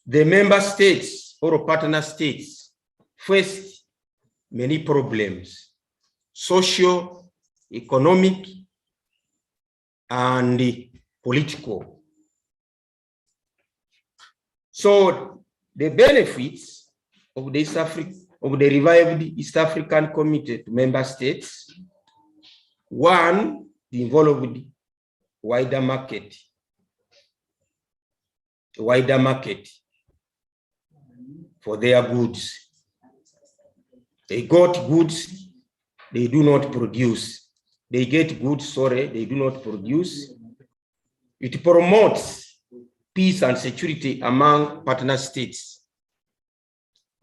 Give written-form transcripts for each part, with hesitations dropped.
the member states or partner states faced many problems, social, economic, and political. So the benefits of the revived East African Community to member states: one, the involved wider market for their goods. They got goods they do not produce. They get goods, they do not produce. It promotes peace and security among partner states.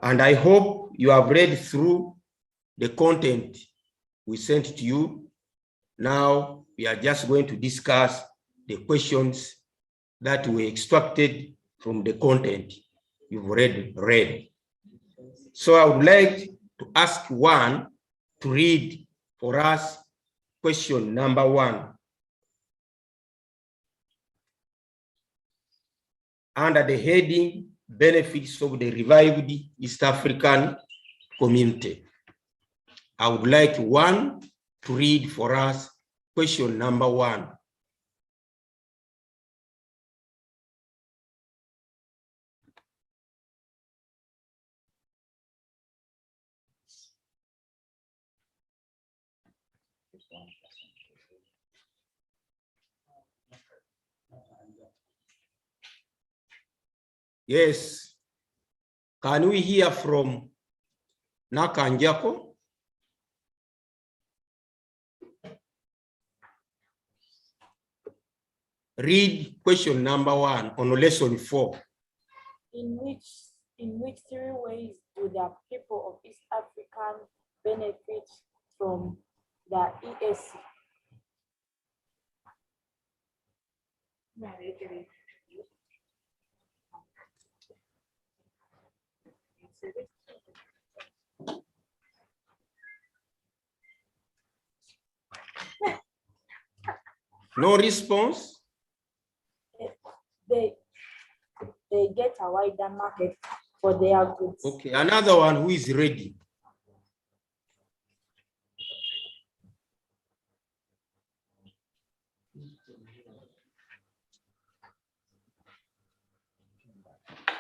And I hope you have read through the content we sent to you. Now we are just going to discuss the questions that were extracted from the content you've already read. So I would like to ask one to read for us question number 1. Under the heading, benefits of the revived East African Community. I would like one to read for us question number 1. Yes. Can we hear from Nakanjako? Read question number 1 on lesson 4. In which 3 ways do the people of East Africa benefit from the ESC? No response? They get a wider market for their goods. Okay, another one who is ready.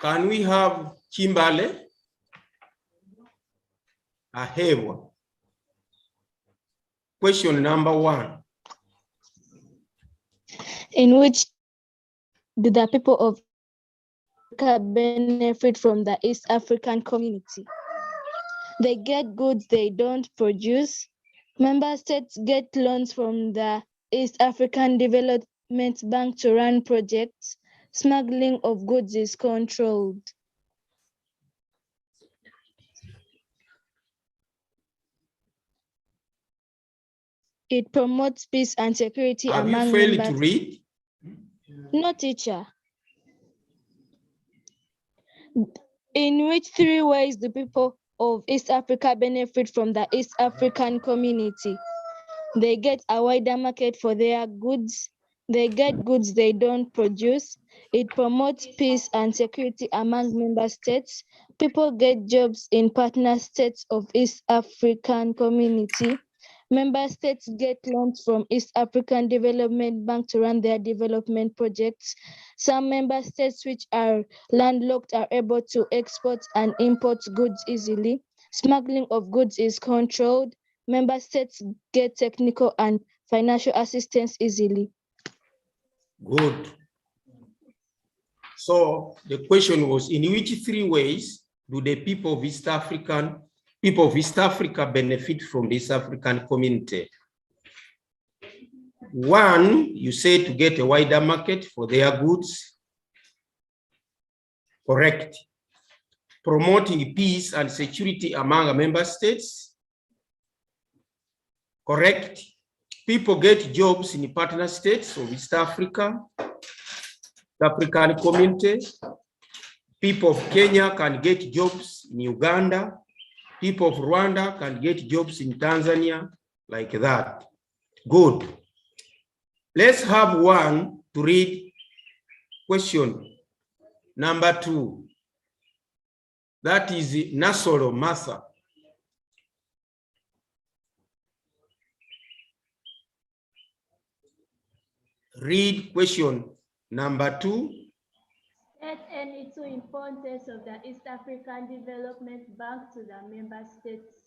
Can we have Chimbale? Ahewa. Question number 1. In which do the people of Africa benefit from the East African Community? They get goods they don't produce. Member states get loans from the East African Development Bank to run projects. Smuggling of goods is controlled. It promotes peace and security Have among you failed members. to read? No, teacher. In which 3 ways do people of East Africa benefit from the East African Community? They get a wider market for their goods. They get goods they don't produce. It promotes peace and security among member states. People get jobs in partner states of East African Community. Member states get loans from East African Development Bank to run their development projects. Some member states which are landlocked are able to export and import goods easily. Smuggling of goods is controlled. Member states get technical and financial assistance easily. Good. So the question was, in which 3 ways do the people of East Africa benefit from this African community? 1, you say to get a wider market for their goods. Correct. Promoting peace and security among member states. Correct. People get jobs in partner states of East Africa, the African community. People of Kenya can get jobs in Uganda. People of Rwanda can get jobs in Tanzania, like that. Good. Let's have one to read question number 2. That is Nasoro Martha. Read question number 2. State any two importance of the East African Development Bank to the member states.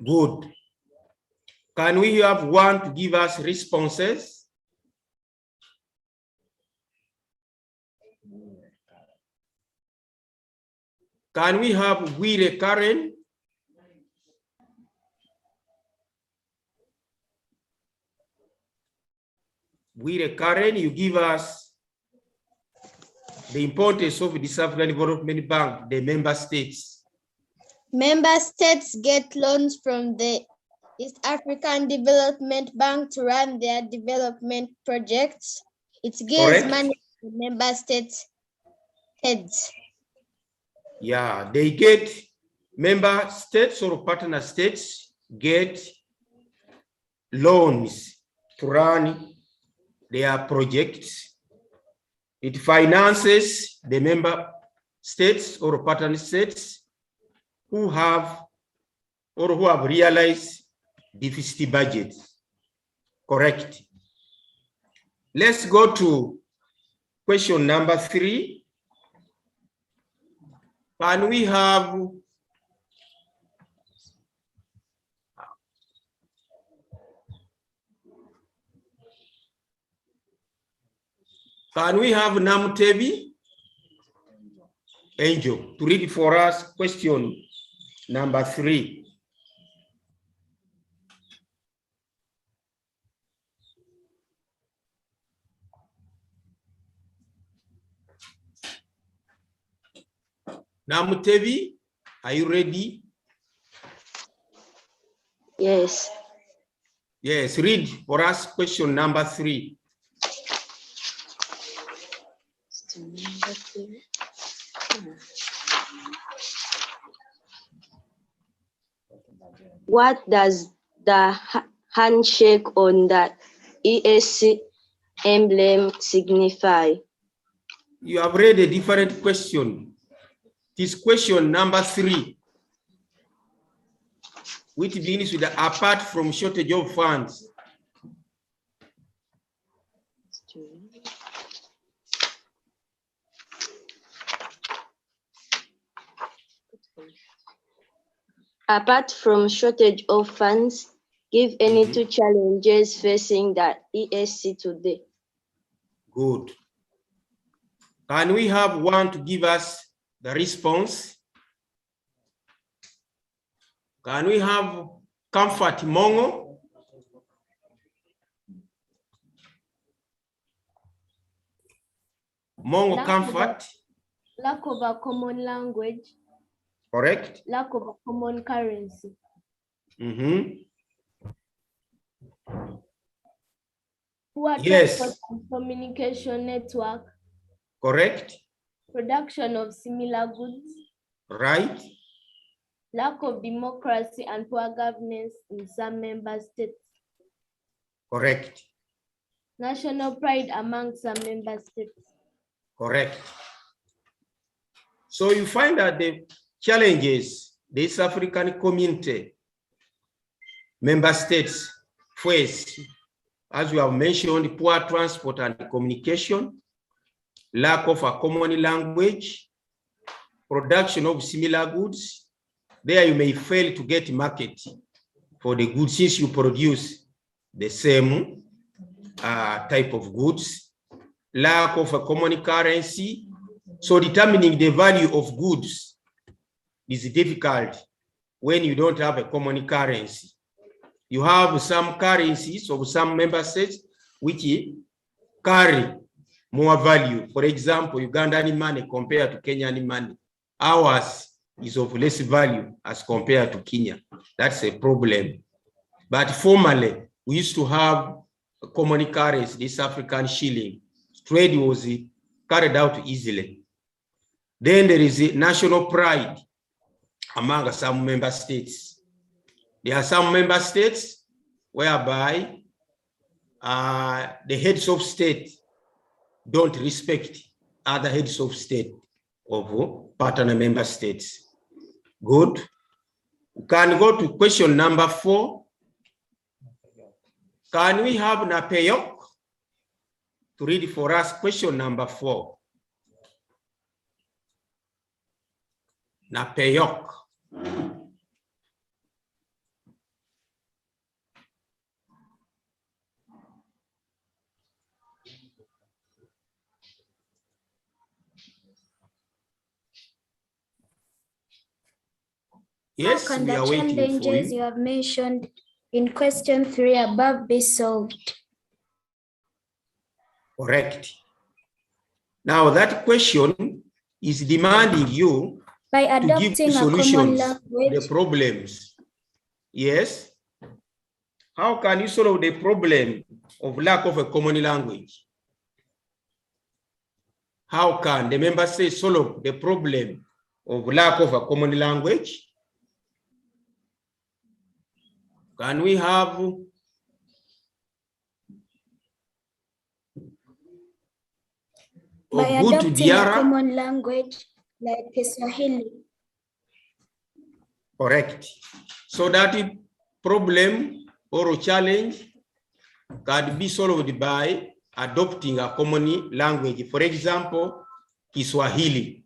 Good. Can we have one to give us responses? Can we have Wile Karen? Wile Karen, you give us the importance of the East African Development Bank, the member states. Member states get loans from the East African Development Bank to run their development projects. It gives Correct. money to member states' heads. Yeah, they get, member states or partner states get loans to run their projects. It finances the member states or partner states who have realized deficit budgets. Correct. Let's go to question number 3. Can we have Namtebi Angel to read for us question number 3? Namtebi, are you ready? Yes. Yes, read for us question number 3. What does the handshake on the ESC emblem signify? You have read a different question. This question number 3, which begins with the apart from shortage of funds. Apart from shortage of funds, give any two challenges facing the ESC today. Good. Can we have one to give us the response? Can we have Comfort Mongo? Mongo Comfort. Lack of a common language. Correct. Lack of a common currency. Poor Yes. transport and communication network. Correct. Production of similar goods. Right. Lack of democracy and poor governance in some member states. Correct. National pride among some member states. Correct. So you find that the challenges the East African community member states face, as we have mentioned, poor transport and communication, lack of a common language, production of similar goods. There you may fail to get market for the goods since you produce the same type of goods. Lack of a common currency. So determining the value of goods is difficult when you don't have a common currency. You have some currencies of some member states which carry more value. For example, Ugandan money compared to Kenyan money. Ours is of less value as compared to Kenya. That's a problem. But formerly, we used to have a common currency, this African shilling. Trade was carried out easily. Then there is a national pride among some member states. There are some member states whereby the heads of state don't respect other heads of state. of partner member states. Good. We can go to question number 4. Can we have Napeyok to read for us question number 4? Napeyok. Yes, How can we the are waiting for challenges you. you have mentioned in question 3 above be solved? Correct. Now that question is demanding you By to give adopting a common solutions to language, the problems. Yes. How can you solve the problem of lack of a common language? How can the member states solve the problem of lack of a common language? Can we have by Ogutu adopting a Diarra? common language like Kiswahili, Correct. So that problem or challenge can be solved by adopting a common language. For example, Kiswahili.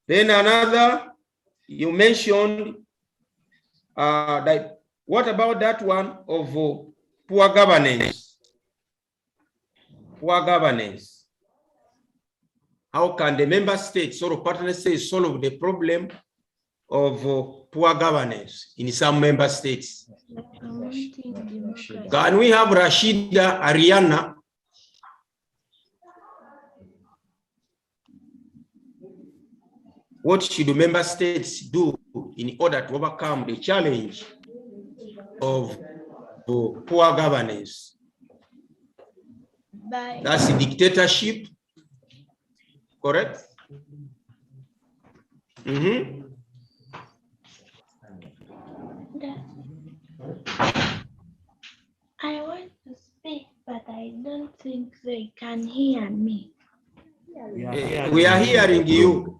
Then another, you mentioned that, what about that one of poor governance? Poor governance. How can the member states or partner states solve the problem of poor governance in some member states? Can we have Rashida Ariana? What should member states do in order to overcome the challenge of poor governance? That's dictatorship, correct? I want to speak, but I don't think they can hear me. We are hearing you.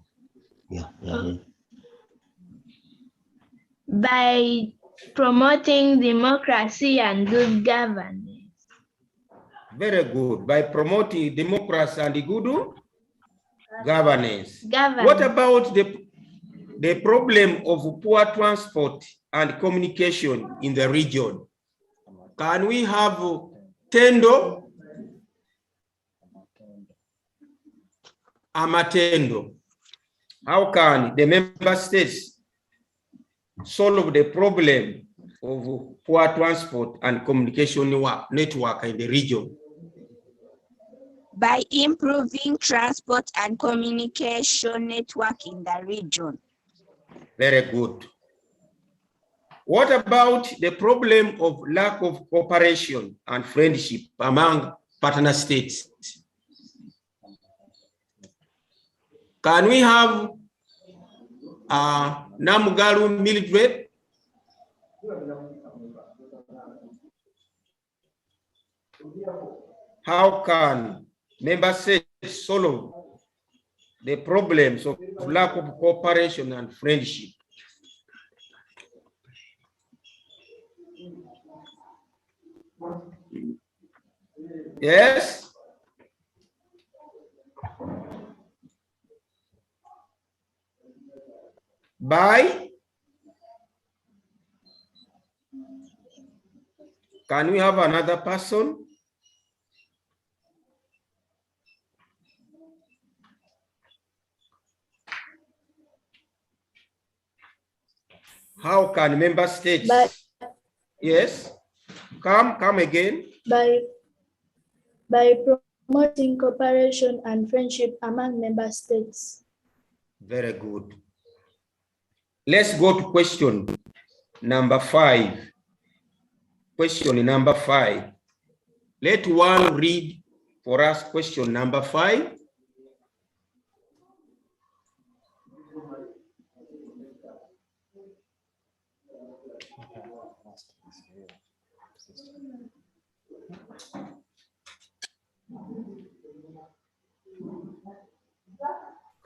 By promoting democracy and good governance. Very good. By promoting democracy and good governance. What about the problem of poor transport and communication in the region? Can we have Tendo Amatendo? How can the member states solve the problem of poor transport and communication network in the region? By improving transport and communication network in the region. Very good. What about the problem of lack of cooperation and friendship among partner states? Can we have Namagunga Mildred? How can member states solve the problems of lack of cooperation and friendship? Yes? By? Can we have another person? How can member states? Yes? Come again. by promoting cooperation and friendship among member states. Very good. Let's go to question number 5. Question number 5. Let one read for us question number 5.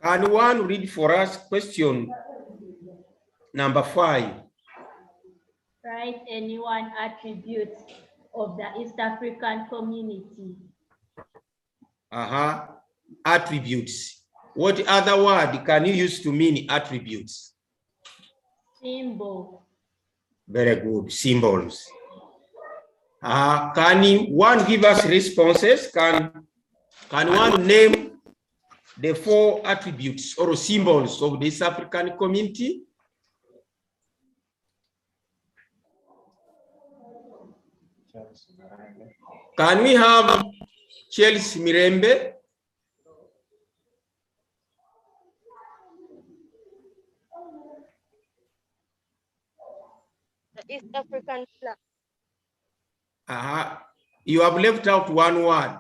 Can one read for us question number 5? Write any one attribute of the East African community. Attributes. What other word can you use to mean attributes? Symbol. Very good, symbols. Can one give us responses? Can one name the 4 attributes or symbols of the East African community? Can we have Chelsea Mirembe? The East African flag. You have left out one word.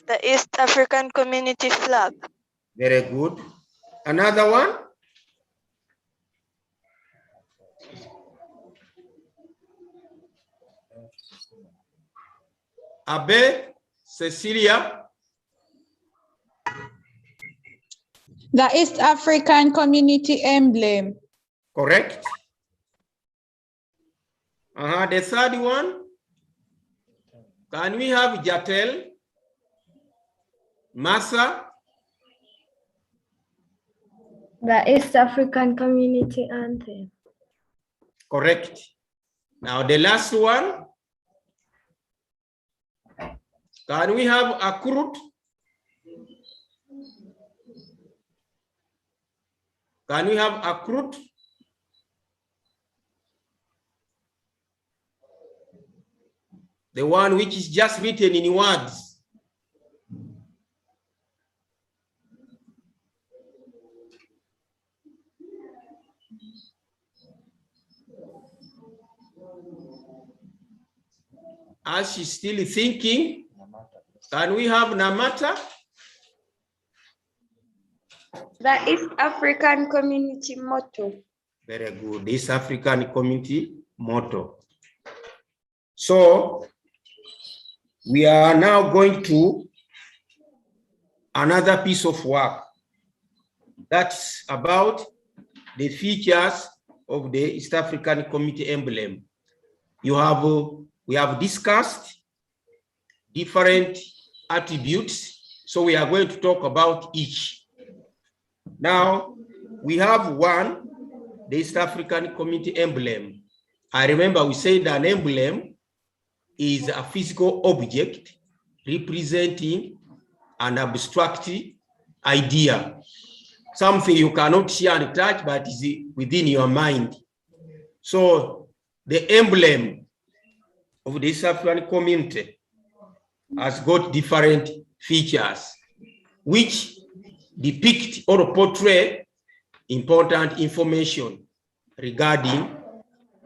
The East African community flag. Very good. Another one? Abe, Cecilia. The East African community emblem. Correct. The third one. Can we have Jatel? Massa? The East African community anthem. Correct. Now the last one. Can we have Akrut? Can we have Akrut? The one which is just written in words. As she's still thinking, can we have Namata? The East African community motto. Very good. East African community motto. So we are now going to another piece of work that's about the features of the East African community emblem. We have discussed different attributes, so we are going to talk about each. Now, we have one, the East African community emblem. I remember we said an emblem is a physical object representing an abstract idea, something you cannot see and touch, but is within your mind. So the emblem of the East African community has got different features which depict or portray important information regarding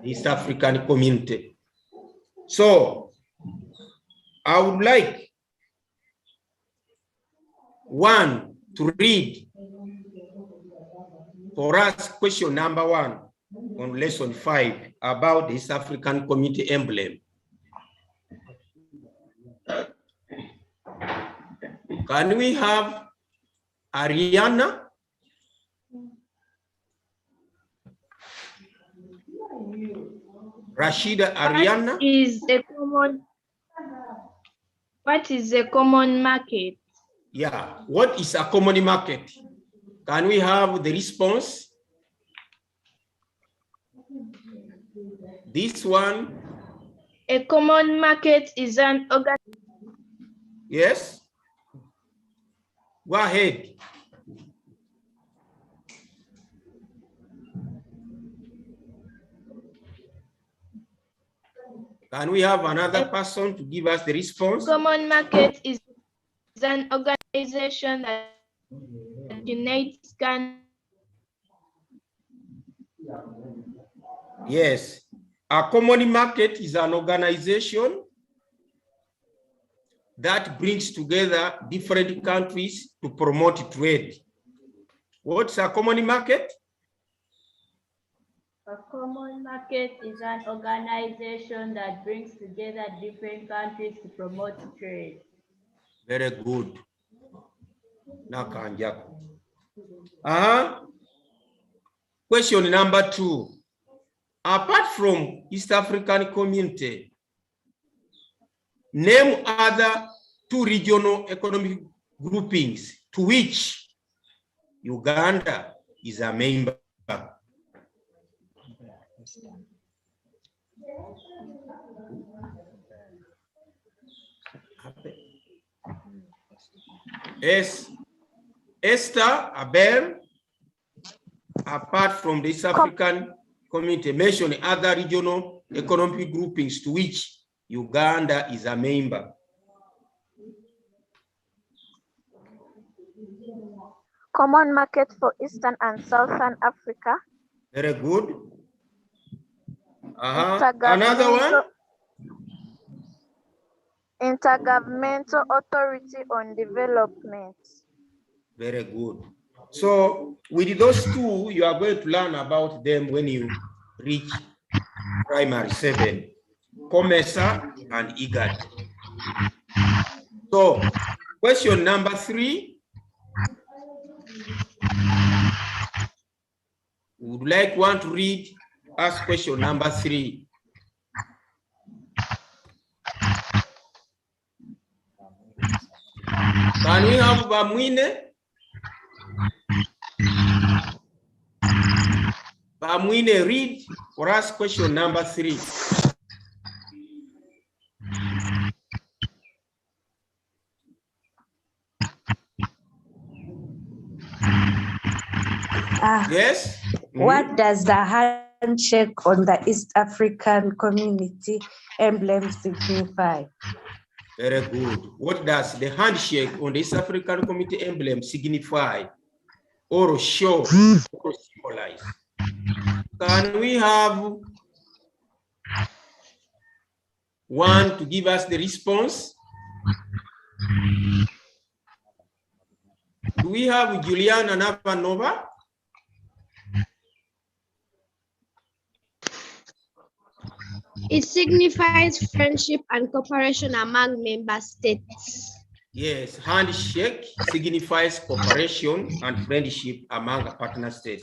the East African community. So I would like one to read for us question number 1 on lesson 5 about the East African community emblem. Can we have Ariana? Rashida, Ariana? What is a common market? Yeah, what is a common market? Can we have the response? This one. A common market is an organ. Yes. Go ahead. Can we have another person to give us the response? Common market is an organization that unites countries. Yes. A common market is an organization that brings together different countries to promote trade. What's a common market? A common market is an organization that brings together different countries to promote trade. Very good. nakanjako. Question number 2. Apart from East African community, name other 2 regional economic groupings to which Uganda is a member. Esther, Abel, apart from the East African community, mention other regional economic groupings to which Uganda is a member. Common market for Eastern and Southern Africa. Very good. Another one? Intergovernmental Authority on Development. Very good. So with those 2, you are going to learn about them when you reach primary 7, COMESA and IGAD. So question number 3. Would like one to read us question number 3. Can we have Bamwine? Bamwine, read for us question number 3. Yes? What does the handshake on the East African community emblem signify? Very good. What does the handshake on the East African community emblem signify or show or symbolize? Can we have one to give us the response? Do we have Juliana Navanova? It signifies friendship and cooperation among member states. Yes, handshake signifies cooperation and friendship among partner states.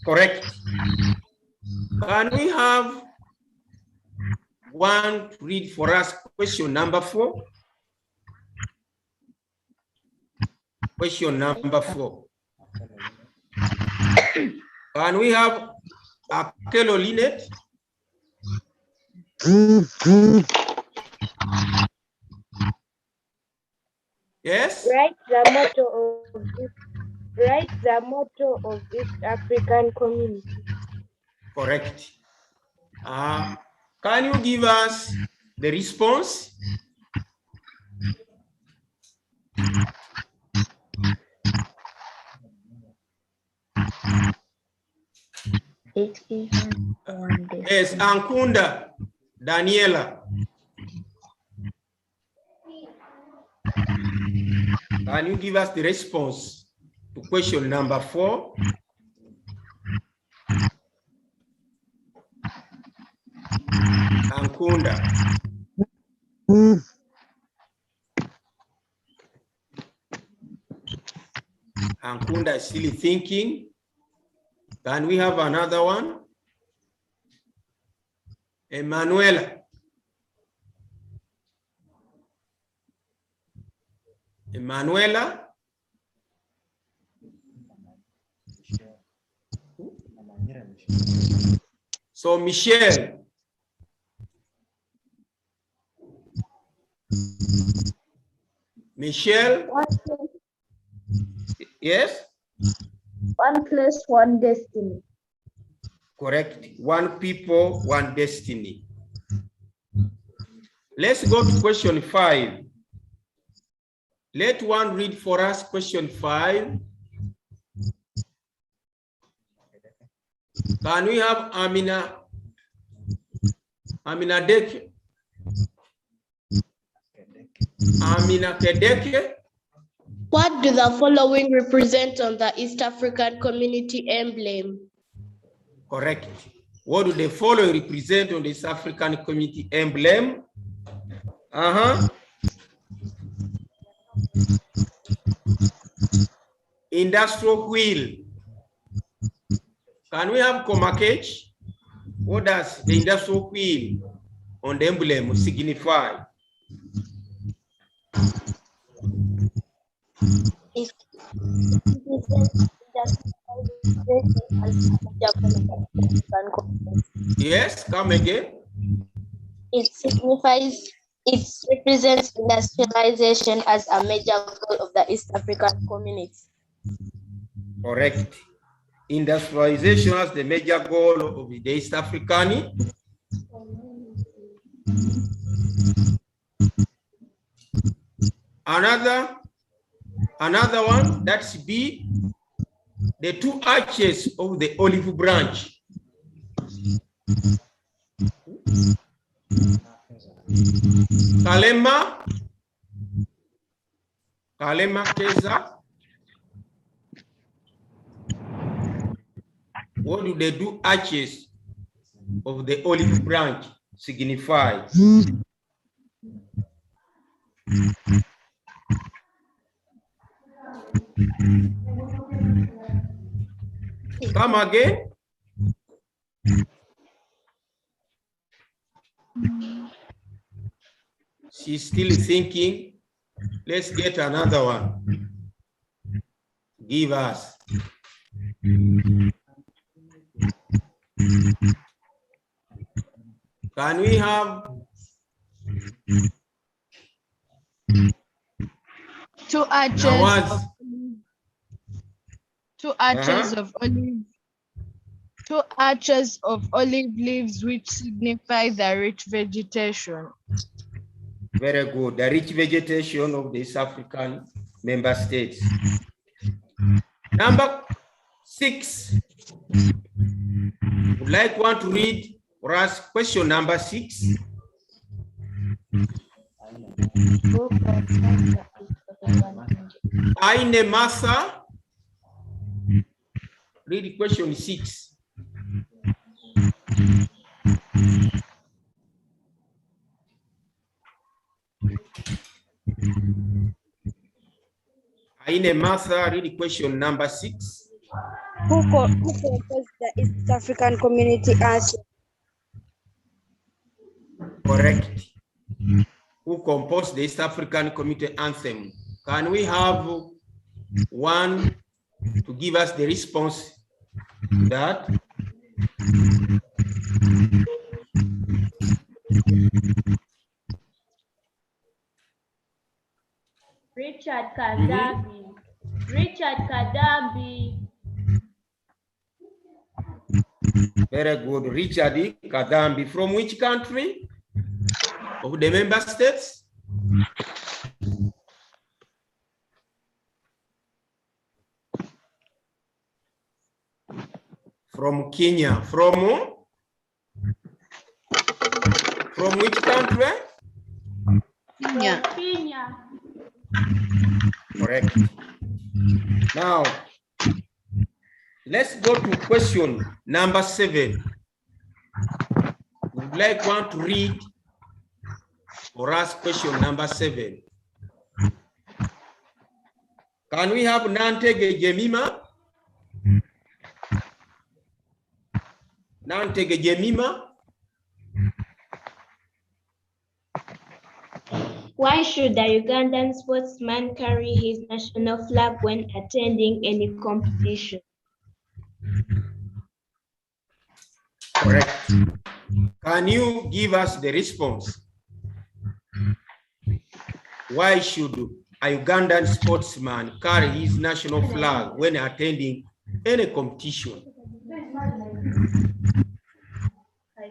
Correct. Can we have one to read for us question number 4? Question number 4. Can we have Akelo Linet? Yes. Write the motto of East African community. Correct. Can you give us the response? Yes, Ankunda Daniela. Can you give us the response to question number 4? Ankunda. Ankunda is still thinking. Can we have another one? Emanuela. Emanuela. So Michelle. Michelle. Yes. One place, one destiny. Correct. One people, one destiny. Let's go to question 5. Let one read for us question 5. Can we have Amina Deke? Amina Kedeke? What do the following represent on the East African community emblem? Correct. What do the following represent on the East African community emblem? Industrial wheel. Can we have comma cage? What does the industrial wheel on the emblem signify? Yes, come again. It signifies, it represents industrialization as a major goal of the East African community. Correct. Industrialization as the major goal of the East African. Another one, that's B, the two arches of the olive branch. Kalema Keza. What do they do arches of the olive branch signify? Come again. She's still thinking. Let's get another one. Give us. Can we have two arches of olive leaves which signify the rich vegetation. Very good. The rich vegetation of the East African member states. Number 6. Would like one to read for us question number 6. Aine Martha, read question 6. Aine Martha, read question number 6. Who composed the East African Community Anthem? Correct. Who composed the East African Community Anthem? Can we have one to give us the response to that? Richard Kadambi. Richard Kadambi. Very good. Richard Kadambi. From which country? Of the member states? From Kenya. From which country? Kenya. Kenya. Correct. Now, let's go to question number 7. Would like one to read for us question number 7. Can we have Nantege Jemima? Nantege Jemima? Why should a Ugandan sportsman carry his national flag when attending any competition? Correct. Can you give us the response? Why should a Ugandan sportsman carry his national flag when attending any competition?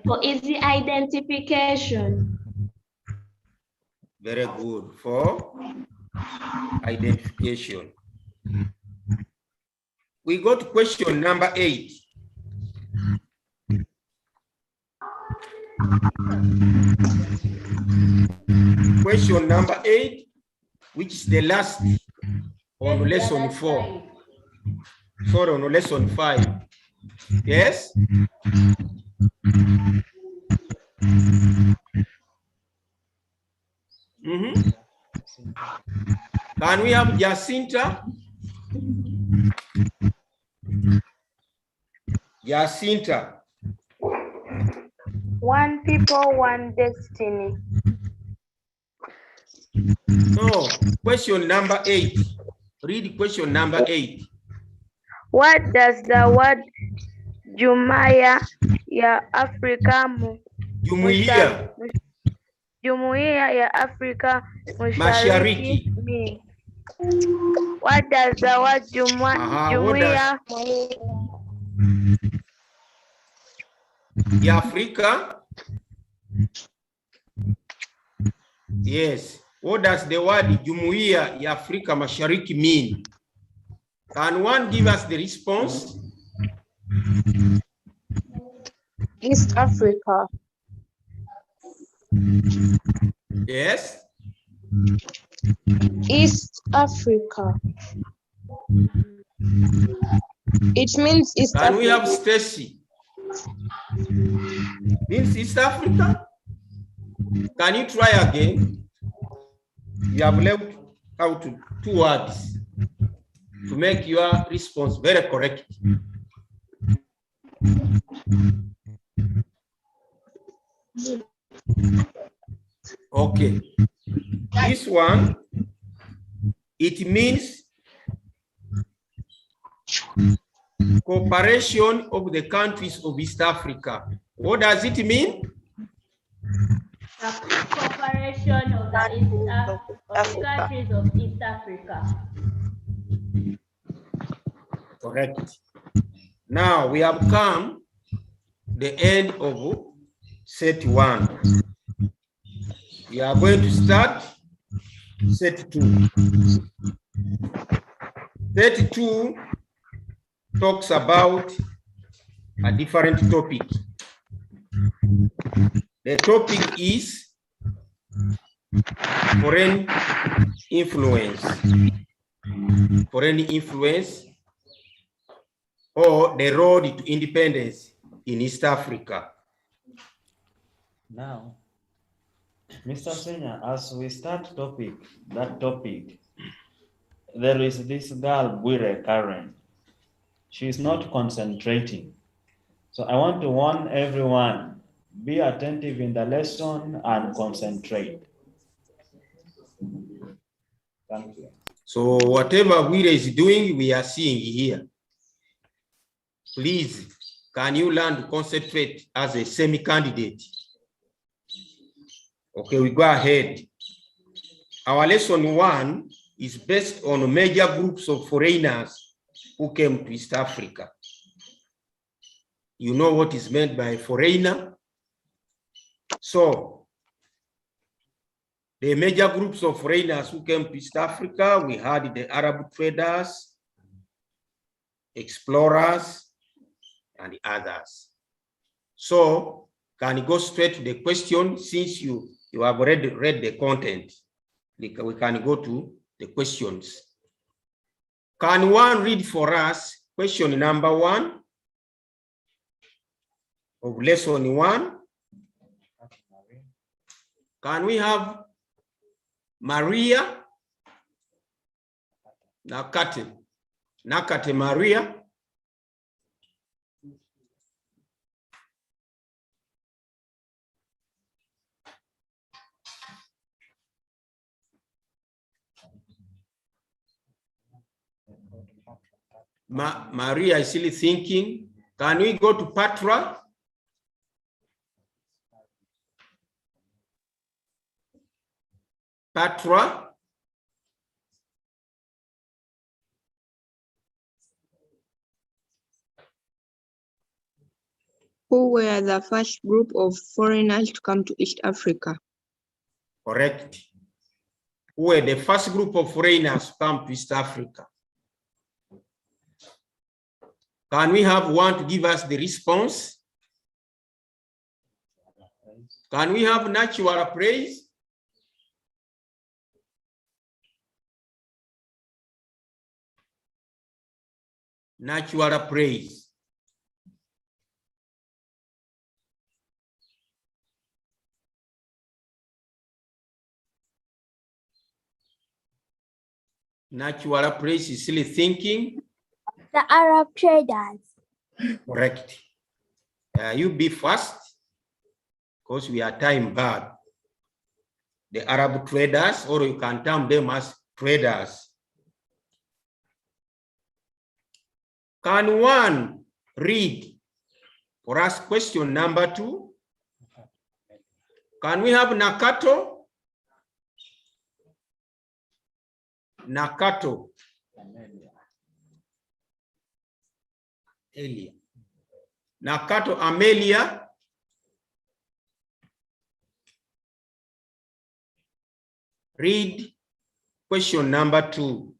For easy identification. Very good. For identification. We go to question number 8. Question number 8, which is the last on lesson 4. Sorry, on lesson 5. Yes? Can we have Jacinta? Jacinta. One people, one destiny. No, question number 8. Read question number 8. What does the word Jumuiya ya Afrika Jumuiya ya Afrika Mashariki mean? What does the word Jumuiya ya Africa? Yes. What does the word Jumuiya ya Afrika Mashariki mean? Can one give us the response? East Africa. Yes. East Africa. It means East Africa. Can we have Stacy? Means East Africa? Can you try again? You have left out 2 words to make your response very correct. Okay. This one, it means cooperation of the countries of East Africa. What does it mean? Cooperation of the countries of East Africa. Correct. Now we have come the end of set 1. We are going to start set 2. Set 2 talks about a different topic. The topic is foreign influence. Foreign influence or the road to independence in East Africa. Now, Mr. Senior, as we start that topic, there is this girl, Bwire Karen. She is not concentrating. So I want to warn everyone, be attentive in the lesson and concentrate. Thank you. So whatever Bwire is doing, we are seeing here. Please, can you learn to concentrate as a semi-candidate? Okay, we go ahead. Our lesson 1 is based on major groups of foreigners who came to East Africa. You know what is meant by foreigner? So, the major groups of foreigners who came to East Africa, we had the Arab traders, explorers, and the others. So, can you go straight to the question since you have already read the content? We can go to the questions. Can one read for us question number 1 of lesson 1? Can we have Maria Nakate Maria? Maria is still thinking. Can we go to Patra? Patra? Who were the first group of foreigners to come to East Africa? Correct. Who were the first group of foreigners to come to East Africa? Can we have one to give us the response? Can we have natural praise? Natural praise. Natural praise is still thinking. The Arab traders. Correct. You be fast, because we are time bad. The Arab traders, or you can term them as traders. Can one read for us question number 2? Can we have Nakato? Nakato. Elia. Nakato Amelia. Read question number 2.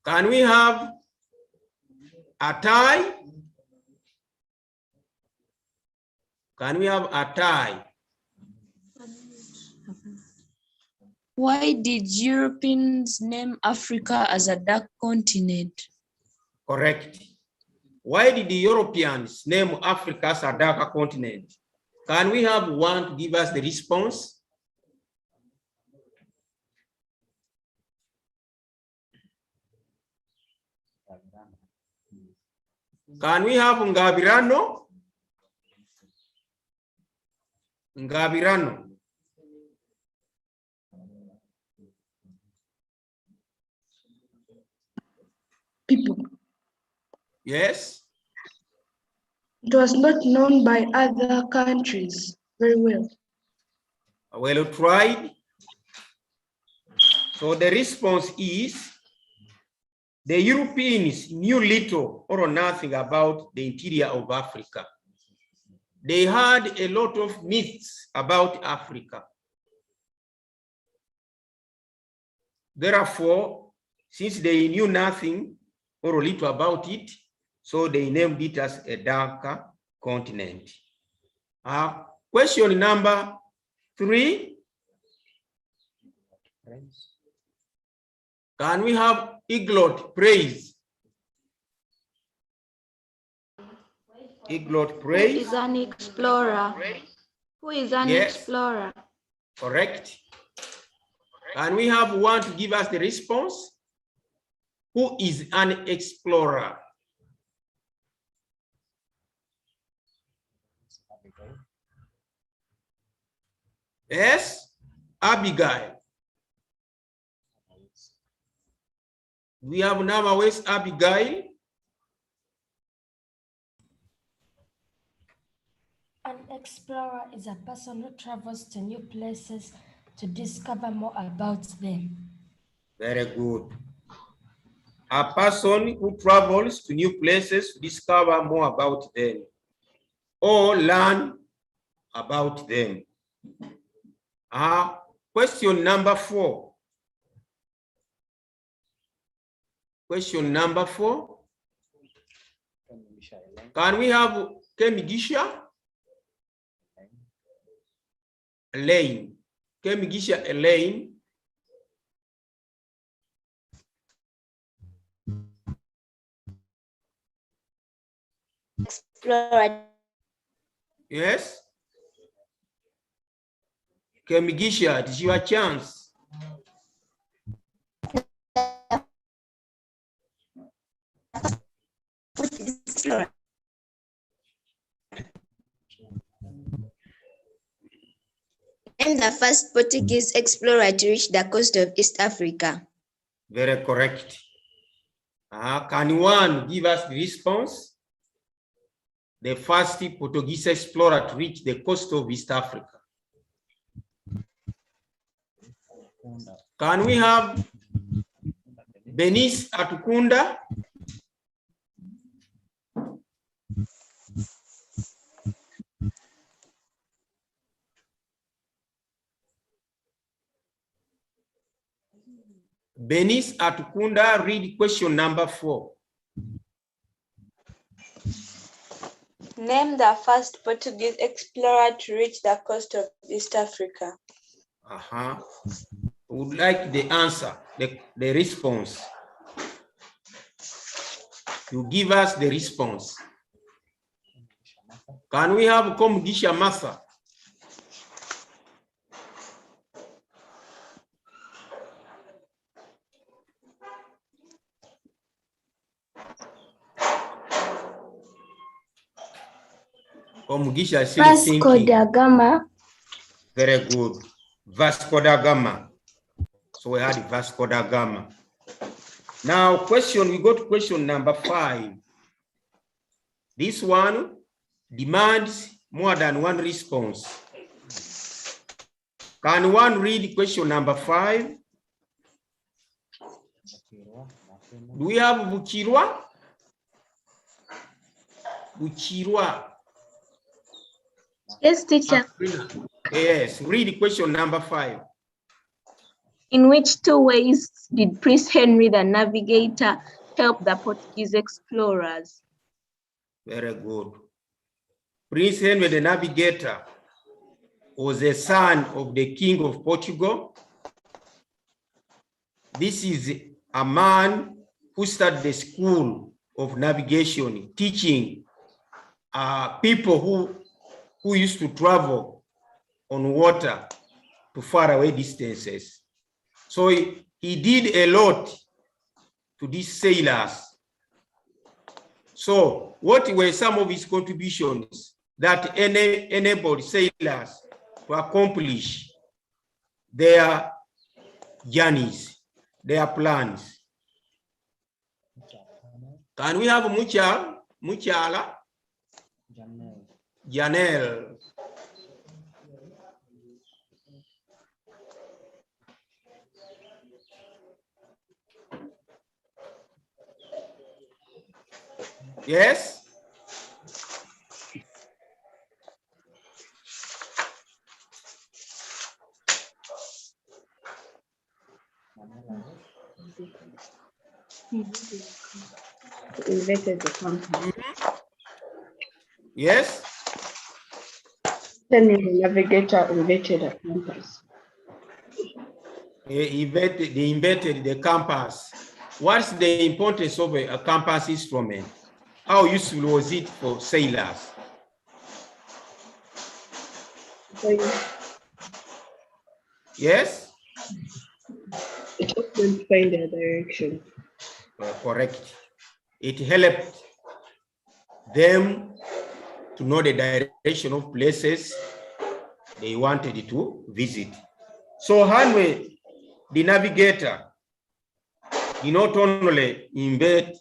Can we have a tie? Can we have a tie? Why did Europeans name Africa as a dark continent? Correct. Why did the Europeans name Africa as a dark continent? Can we have one to give us the response? Can we have Ngabirano? Ngabirano. People. Yes. It was not known by other countries very well. Well tried. So the response is the Europeans knew little or nothing about the interior of Africa. They had a lot of myths about Africa. Therefore, since they knew nothing or little about it, so they named it as a darker continent. Question number 3. Can we have Iglot praise? Iglot praise. Who is an explorer? Who is an explorer? Correct. Can we have one to give us the response? Who is an explorer? Yes, Abigail. We have now West Abigail. An explorer is a person who travels to new places to discover more about them. Very good. A person who travels to new places to discover more about them or learn about them. Question number 4. Question number 4. Can we have Kemigisha? Elaine. Kemigisha Elaine. Explorer. Yes. Kemigisha, it is your chance. And the first Portuguese explorer to reach the coast of East Africa. Very correct. Can one give us the response? The first Portuguese explorer to reach the coast of East Africa. Can we have Benis Atukunda? Benis Atukunda, read question number 4. Name the first Portuguese explorer to reach the coast of East Africa. Would like the answer, the response. You give us the response. Can we have Komugisha Martha? Komugisha is still Vasco thinking. da Gama. Very good. Vasco da Gama. So we had Vasco da Gama. Now we go to question number 5. This one demands more than one response. Can one read question number 5? Do we have Buchirwa? Buchirwa. Yes, teacher. Yes, read question number 5. In which 2 ways did Prince Henry the Navigator help the Portuguese explorers? Very good. Prince Henry the Navigator was a son of the King of Portugal. This is a man who started the school of navigation, teaching people who used to travel on water to faraway distances. So he did a lot to these sailors. So what were some of his contributions that enabled sailors to accomplish their journeys, their plans? Can we have Muchala? Janelle. Yes? Invented the compass. Yes? Then the navigator invented a compass. They invented the compass. What's the importance of a compass instrument? How useful was it for sailors? Yes? It helped them find their direction. Correct. It helped them to know the direction of places they wanted to visit. So Henry, the navigator, he not only invent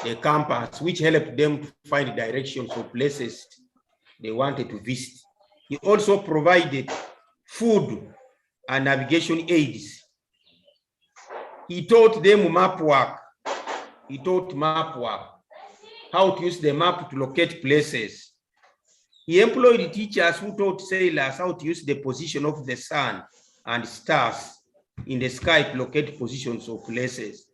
the compass, which helped them to find directions of places they wanted to visit, he also provided food and navigation aids. He taught them map work. He taught map work, how to use the map to locate places. He employed teachers who taught sailors how to use the position of the sun and stars in the sky to locate positions of places.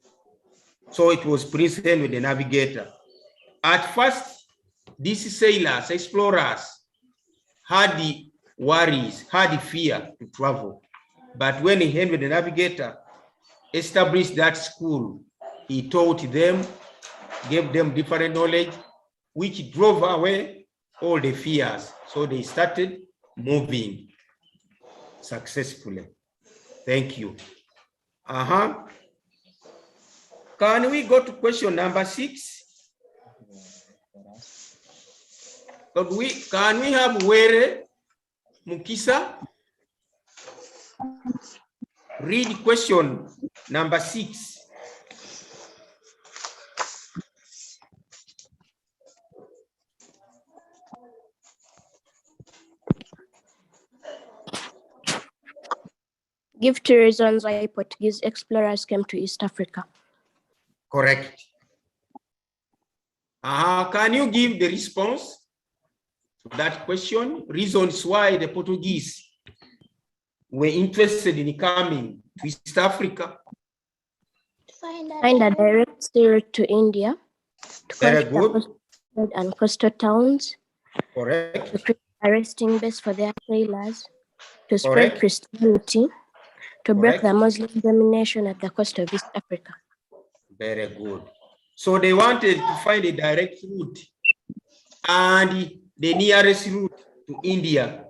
So it was Prince Henry the Navigator. At first, these sailors, explorers, had the worries, had the fear to travel. But when Henry the Navigator established that school, he taught them, gave them different knowledge, which drove away all the fears. So they started moving successfully. Thank you. Can we go to question number 6? Can we have Were Mukisa read question number 6? Give 2 reasons why Portuguese explorers came to East Africa. Correct. Can you give the response to that question? Reasons why the Portuguese were interested in coming to East Africa? Find a direct route to India, to Very good. and coastal towns, Correct. to create a resting base for their sailors, to spread Correct. Christianity, to break Correct. the Muslim domination at the coast of East Africa. Very good. So they wanted to find a direct route, and the nearest route to India.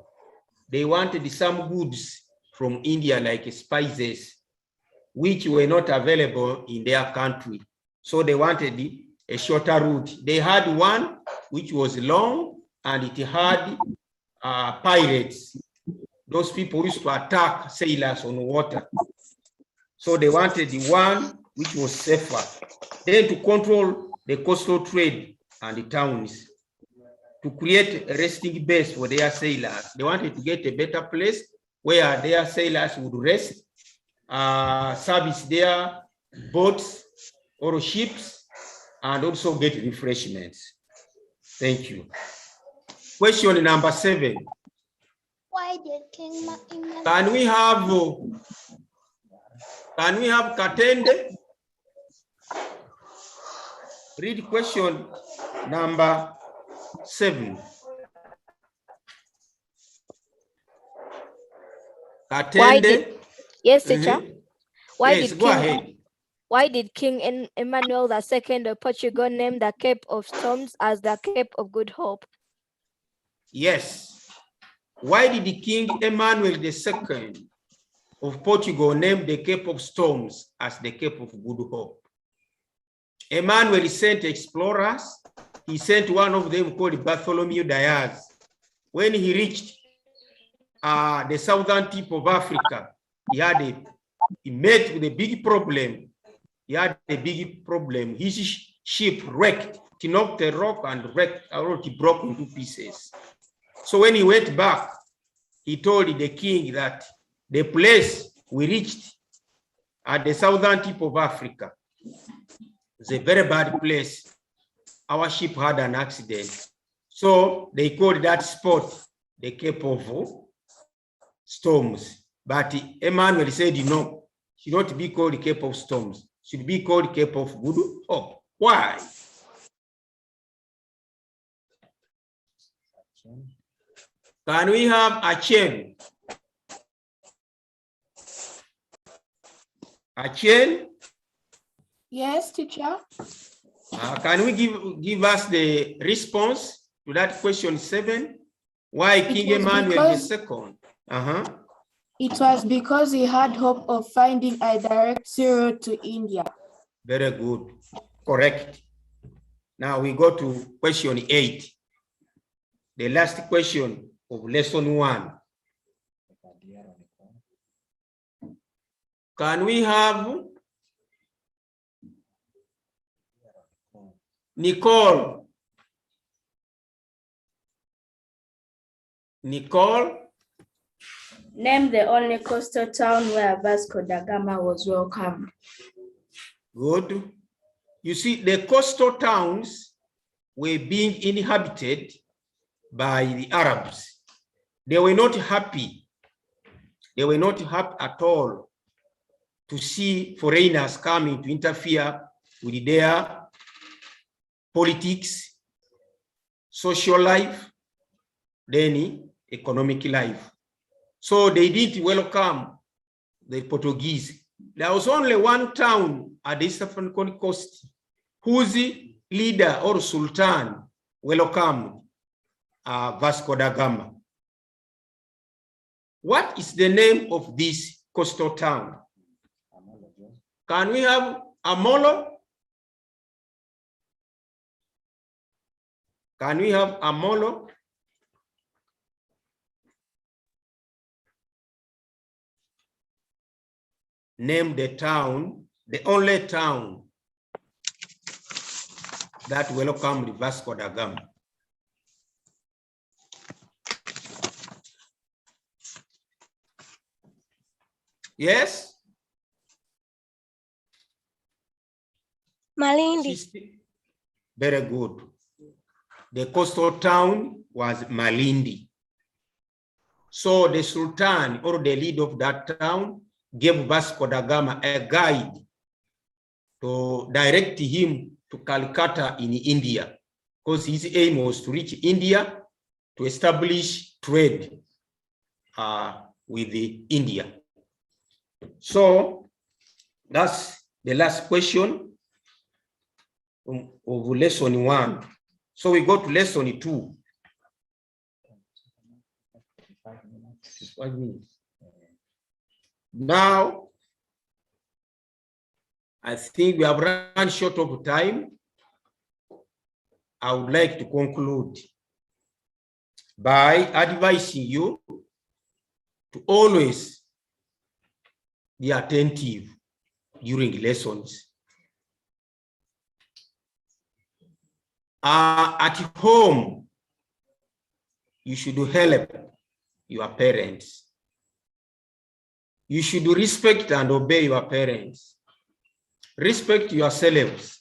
They wanted some goods from India, like spices, which were not available in their country. So they wanted a shorter route. They had one which was long, and it had pirates. Those people used to attack sailors on water. So they wanted the one which was safer. Then to control the coastal trade and the towns, to create a resting base for their sailors. They wanted to get a better place where their sailors would rest, service their boats or ships, and also get refreshments. Thank you. Question number 7. Why did King Can we have Katende? Read question number 7. Katende. Yes, teacher. Yes, go ahead. Why did King Emmanuel II of Portugal name the Cape of Storms as the Cape of Good Hope? Yes. Why did King Emmanuel II of Portugal name the Cape of Storms as the Cape of Good Hope? Emmanuel sent explorers. He sent one of them called Bartholomew Diaz. When he reached the southern tip of Africa, he met with a big problem. He had a big problem. His ship wrecked. He knocked a rock and wrecked, or it broke into pieces. So when he went back, he told the king that the place we reached at the southern tip of Africa is a very bad place. Our ship had an accident. So they called that spot the Cape of Storms. But Emmanuel said, no, it should not be called the Cape of Storms. It should be called Cape of Good Hope. Why? Can we have Achen? Achen? Yes, teacher. Can we give us the response to that question 7? Why King Emmanuel II? It was because he had hope of finding a direct route to India. Very good. Correct. Now we go to question 8. The last question of lesson 1. Can we have Nicole? Nicole? Name the only coastal town where Vasco da Gama was welcomed. Good. You see, the coastal towns were being inhabited by the Arabs. They were not happy. They were not happy at all to see foreigners coming to interfere with their politics, social life, then economic life. So they did welcome the Portuguese. There was only one town at the East African coast whose leader or sultan welcomed Vasco da Gama. What is the name of this coastal town? Can we have Amolo? Can we have Amolo? Name the town, the only town that welcomed Vasco da Gama. Yes? Malindi. Very good. The coastal town was Malindi. So the Sultan or the leader of that town gave Vasco da Gama a guide to direct him to Calcutta in India, because his aim was to reach India to establish trade with India. So that's the last question of lesson 1. So we go to lesson 2. 5 minutes. Now, I think we have run short of time. I would like to conclude by advising you to always be attentive during lessons. At home, you should help your parents. You should respect and obey your parents. Respect yourselves.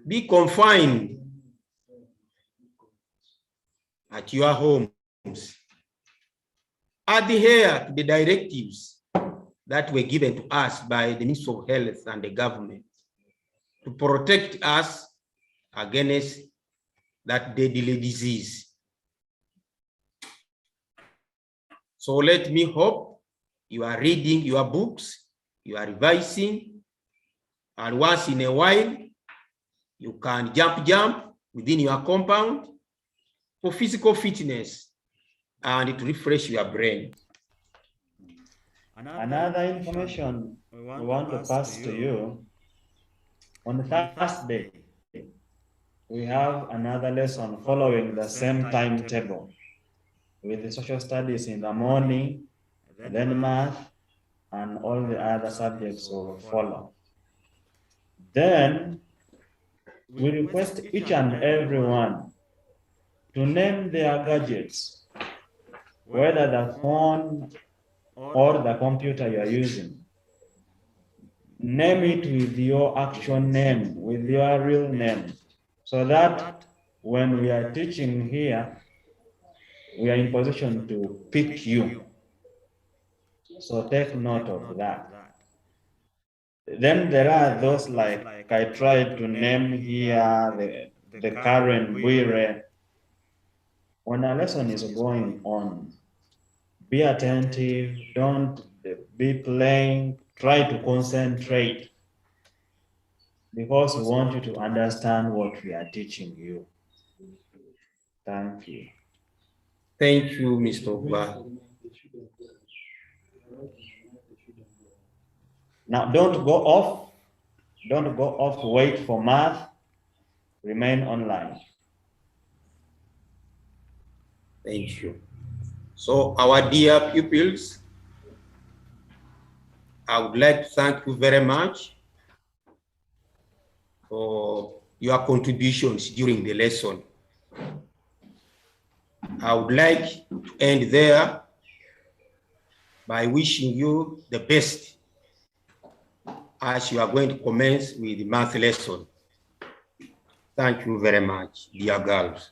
Be confined at your homes. Adhere to the directives that were given to us by the Ministry of Health and the government to protect us against that deadly disease. So let me hope you are reading your books, you are revising, and once in a while, you can jump within your compound for physical fitness and to refresh your brain. Another information we want to pass to you, on Thursday, we have another lesson following the same timetable with the social studies in the morning, and then math, and all the other subjects will follow. Then we request each and everyone to name their gadgets, whether the phone or the computer you are using. Name it with your actual name, with your real name, so that when we are teaching here, we are in position to pick you. So take note of that. Then there are those like I tried to name here the current Bwire. When a lesson is going on, be attentive, don't be playing, try to concentrate, because we want you to understand what we are teaching you. Thank you. Thank you, Mr. Ogba. Now don't go off, wait for math, remain online. Thank you. So our dear pupils, I would like to thank you very much for your contributions during the lesson. I would like to end there by wishing you the best as you are going to commence with the math lesson. Thank you very much, dear girls.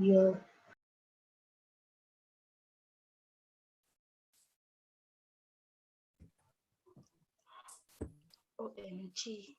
Yeah. OMG.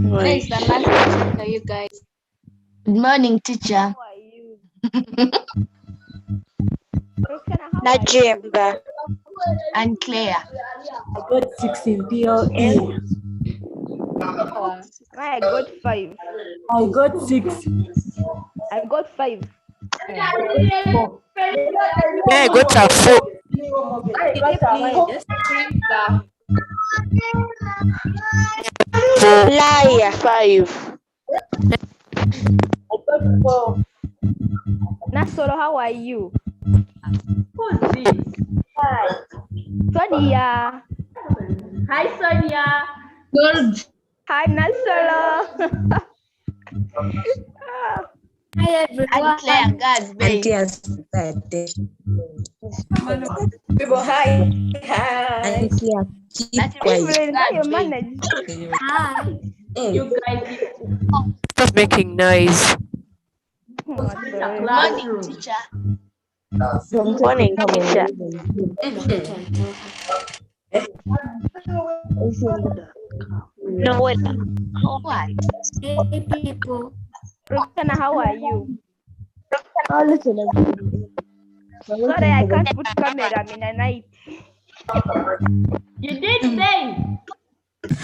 Where is the master teacher, you guys? Good morning, teacher. How are you? Najemba. And Claire. I got 6 in POL. I got 5. I got 6. I got 5. I got 4. I got a 4. Liar. 5. I got 4. Nasoro, how are you? Who's this? Hi. Sonia. Hi, Sonia. Good. Hi, Nasoro. Hi, everyone. And Claire, God's baby. People, hi. Hi. And Claire, keep quiet. Hi. You guys. Stop making noise. Good morning, teacher. Good morning, teacher. No, wait. What? Hey, people. Roxana, how are you? Oh, listen. Sorry, I can't put camera in the night. You did say.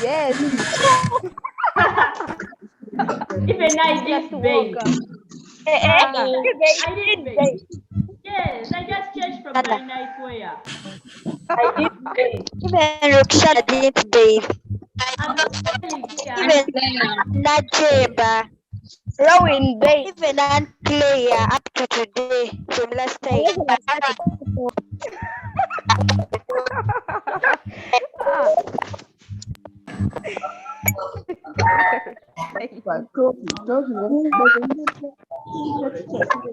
Yes. Even I just bathe. I did bathe. Yes, I just changed from my night wear. I did bathe. Even Roxana didn't bathe. I'm telling you. Even Najemba. Rowan bathe. Even Aunt Claire up to today from last time.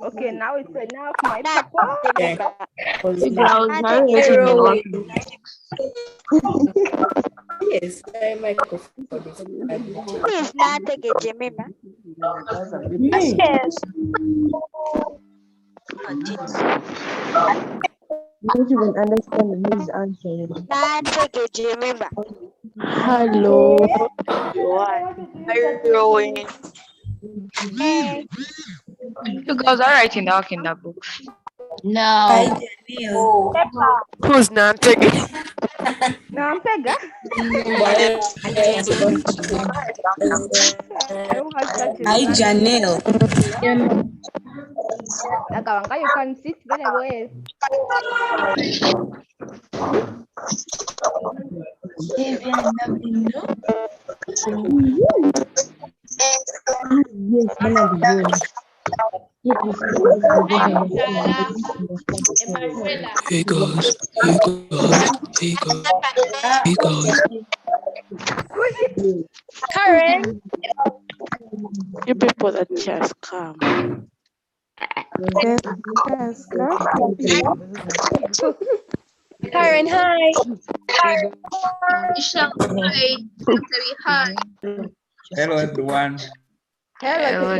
Okay, now it's enough, my papa. Yes, microphone. Who is Nantege Jemima? Yes. You don't even understand who's answering. Nantege Jemima. Hello. Hey. You guys are writing the work in the books. No. Who's Nantege? Nampega? Hi, Janelle. You can sit very well. Hey guys, hey guys, hey guys, hey guys. Karen. You people that just come. Karen, hi. Hi. Hello, everyone. Hello,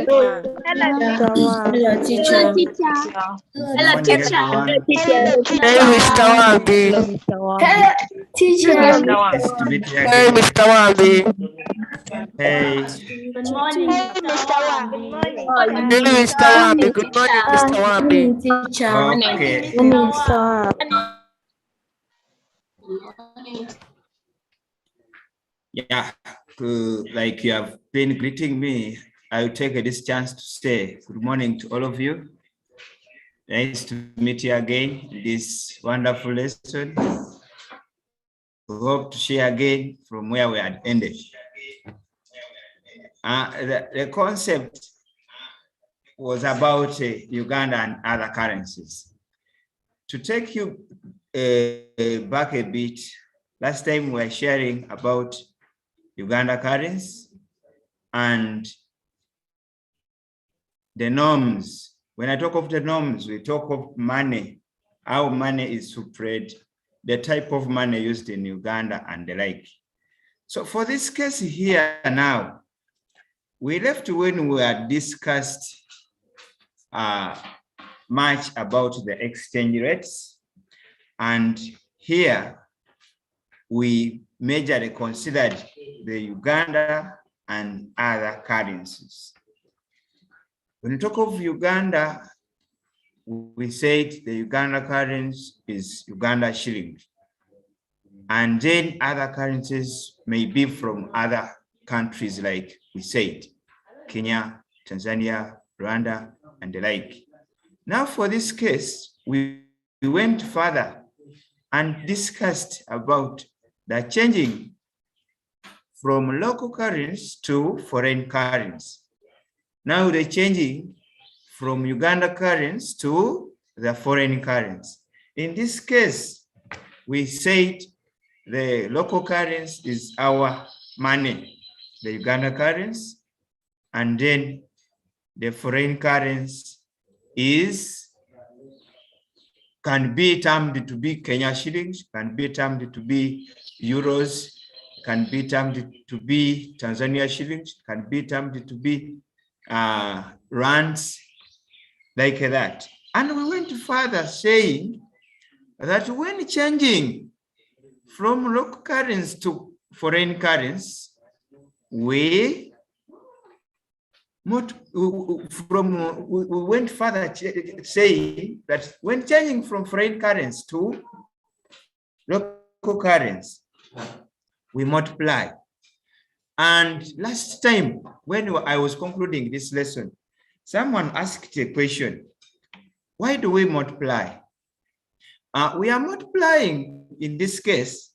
Hello, teacher. Hello, teacher. Hey, Mr. Wambi. Hello, teacher. Nice to meet you Hey, again. Mr. Wambi. Hey. Good morning, Mr. Wambi. Hey, Mr. Wambi. Good morning, Mr. Wambi. Teacher. Okay. Yeah, like you have been greeting me, I'll take this chance to say good morning to all of you. Nice to meet you again in this wonderful lesson. We hope to share again from where we had ended. The concept was about Uganda and other currencies. To take you back a bit, last time we were sharing about Uganda currency and the norms. When I talk of the norms, we talk of money, how money is spread, the type of money used in Uganda and the like. So for this case here now, we left when we had discussed much about the exchange rates, and here we majorly considered the Uganda and other currencies. When we talk of Uganda, we said the Uganda currency is Uganda shilling. And then other currencies may be from other countries, like we said, Kenya, Tanzania, Rwanda, and the like. Now for this case, we went further and discussed about the changing from local currency to foreign currency. Now the changing from Uganda currency to the foreign currency. In this case, we said the local currency is our money, the Uganda currency, and then the foreign currency can be termed to be Kenya shillings, can be termed to be euros, can be termed to be Tanzania shillings, can be termed to be rands, like that. And we went further saying that when changing from local currency to foreign currency, we went further saying that when changing from foreign currency to local currency, we multiply. And last time, when I was concluding this lesson, someone asked a question: why do we multiply? We are multiplying in this case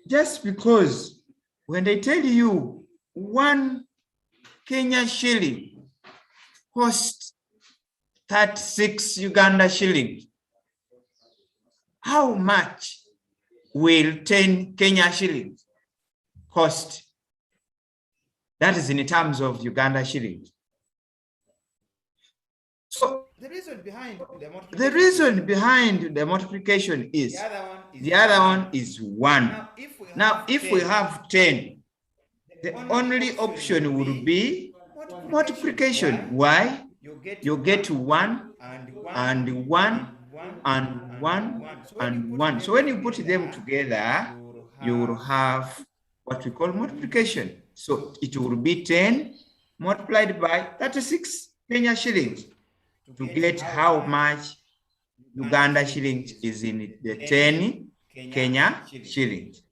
just because when they tell you 1 Kenya shilling costs 36 Uganda shillings, how much will 10 Kenya shillings cost? That is in terms of Uganda shillings. So the reason behind the multiplication is the other one is 1. Now, if we have 10, the only option would be multiplication. Why? You get 1 and 1 and 1 and 1. So when you put them together, you will have what we call multiplication. So it will be 10 multiplied by 36 Kenya shillings to get how much Uganda shillings is in the 10 Kenya shillings.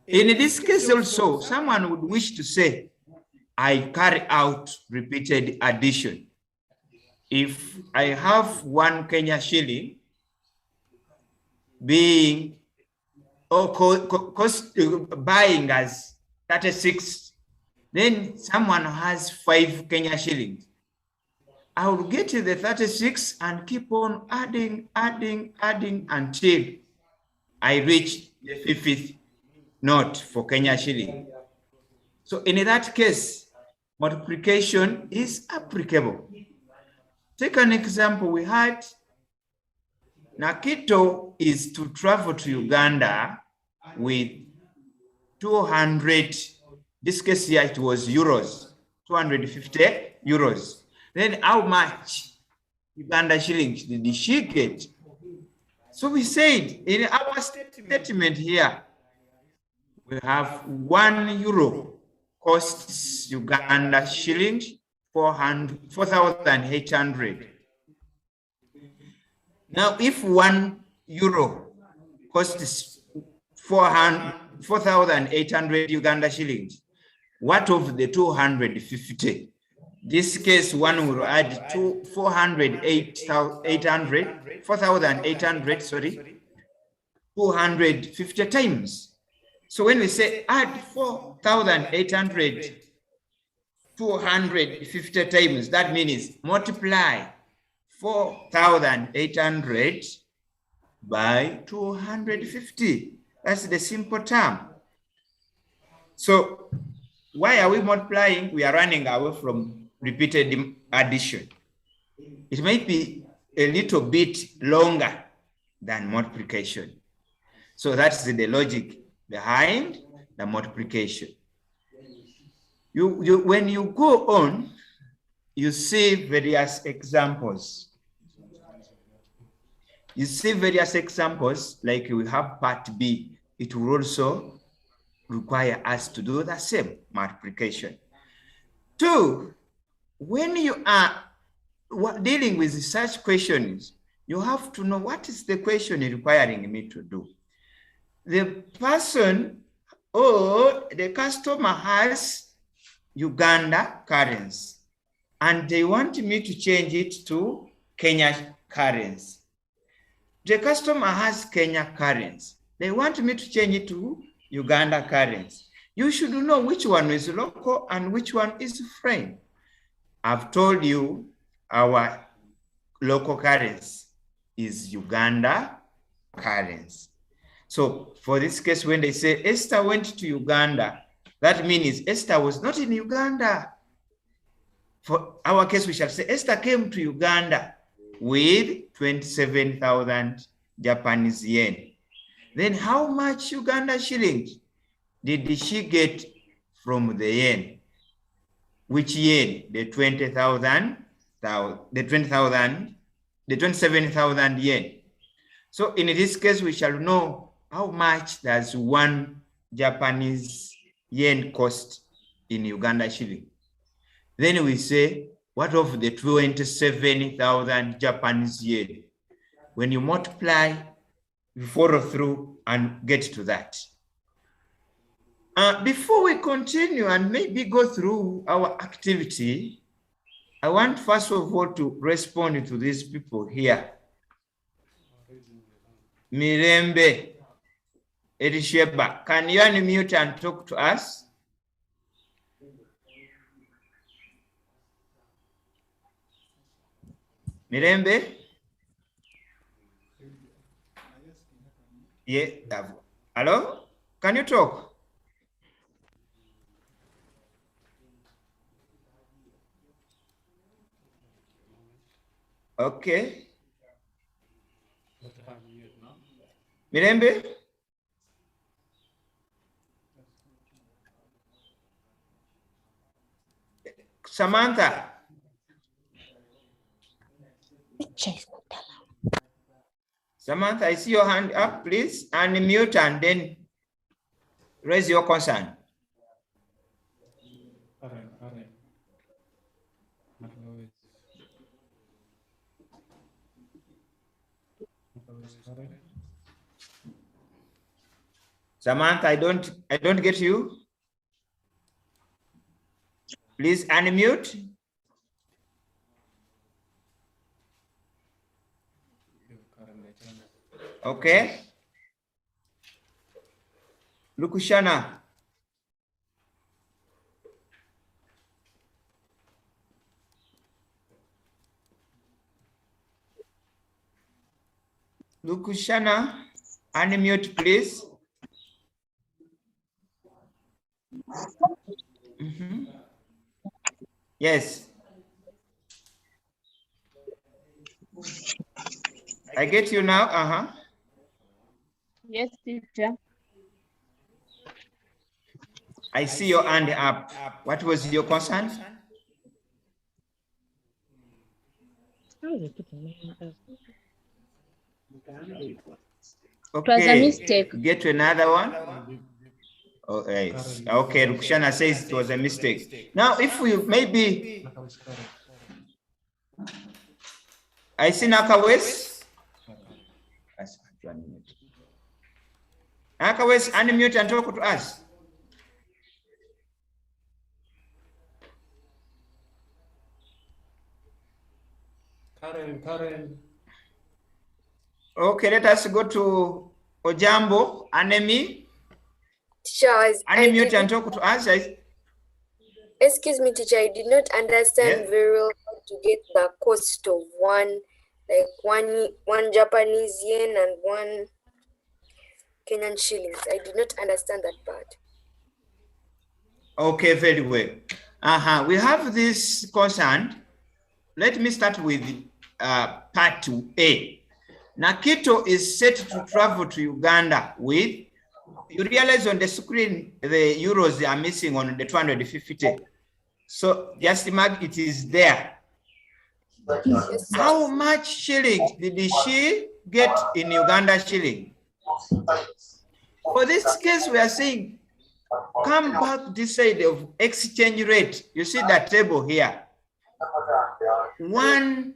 In this case also, someone would wish to say, I carry out repeated addition. If I have 1 Kenya shilling being buying as 36, then someone has 5 Kenya shillings. I will get to the 36 and keep on adding until I reach the 50th note for Kenya shilling. So in that case, multiplication is applicable. Take an example. We had Nakito is to travel to Uganda with 200, this case here it was euros, 250 euros. Then how much Uganda shillings did she get? So we said in our statement here, we have 1 euro costs Uganda shillings 4,800. Now, if 1 euro costs 4,800 Uganda shillings, what of the 250? This case, one will add 4,800, sorry, 250 times. So when we say add 4,800, 250 times, that means multiply 4,800 by 250. That's the simple term. So why are we multiplying? We are running away from repeated addition. It might be a little bit longer than multiplication. So that's the logic behind the multiplication. When you go on, you see various examples. You see various examples, like we have part B. It will also require us to do the same multiplication. 2, when you are dealing with such questions, you have to know what is the question requiring me to do. The person or the customer has Uganda currency, and they want me to change it to Kenya currency. The customer has Kenya currency. They want me to change it to Uganda currency. You should know which one is local and which one is foreign. I've told you our local currency is Uganda currency. So for this case, when they say Esther went to Uganda, that means Esther was not in Uganda. For our case, we shall say Esther came to Uganda with 27,000 Japanese yen. Then how much Uganda shillings did she get from the yen? Which yen? The 27,000 yen. So in this case, we shall know how much does one Japanese yen cost in Uganda shilling. Then we say, what of the 27,000 Japanese yen? When you multiply, you follow through and get to that. Before we continue and maybe go through our activity, I want first of all to respond to these people here. Mirembe, Erisheba, can you unmute and talk to us? Mirembe? Yeah. Hello? Can you talk? Okay. Mirembe? Samantha? Samantha, I see your hand up, please. Unmute and then raise your concern. Samantha, I don't get you. Please unmute. Okay. Lukushana. Lukushana, unmute, please. Yes. I get you now. Yes, teacher. I see your hand up. What was your concern? Okay. It was a mistake. Get to another one. Okay. Okay. Rukushana says it was a mistake. Now, if we maybe, I see Nakawes. Nakawes, unmute and talk to us. Karen. Okay, let us go to Ojambo, Anemi. Teacher, unmute and talk to us. Excuse me, teacher, I did not understand very well how to get the cost of one Japanese yen and one Kenyan shillings. I did not understand that part. Okay, very well. We have this concern. Let me start with part 2A. Nakito is set to travel to Uganda with, you realize on the screen, the euros are missing on the 250. So just mark it is there. How much shillings did she get in Uganda shilling? For this case, we are saying, come back this side of exchange rate. You see that table here. 1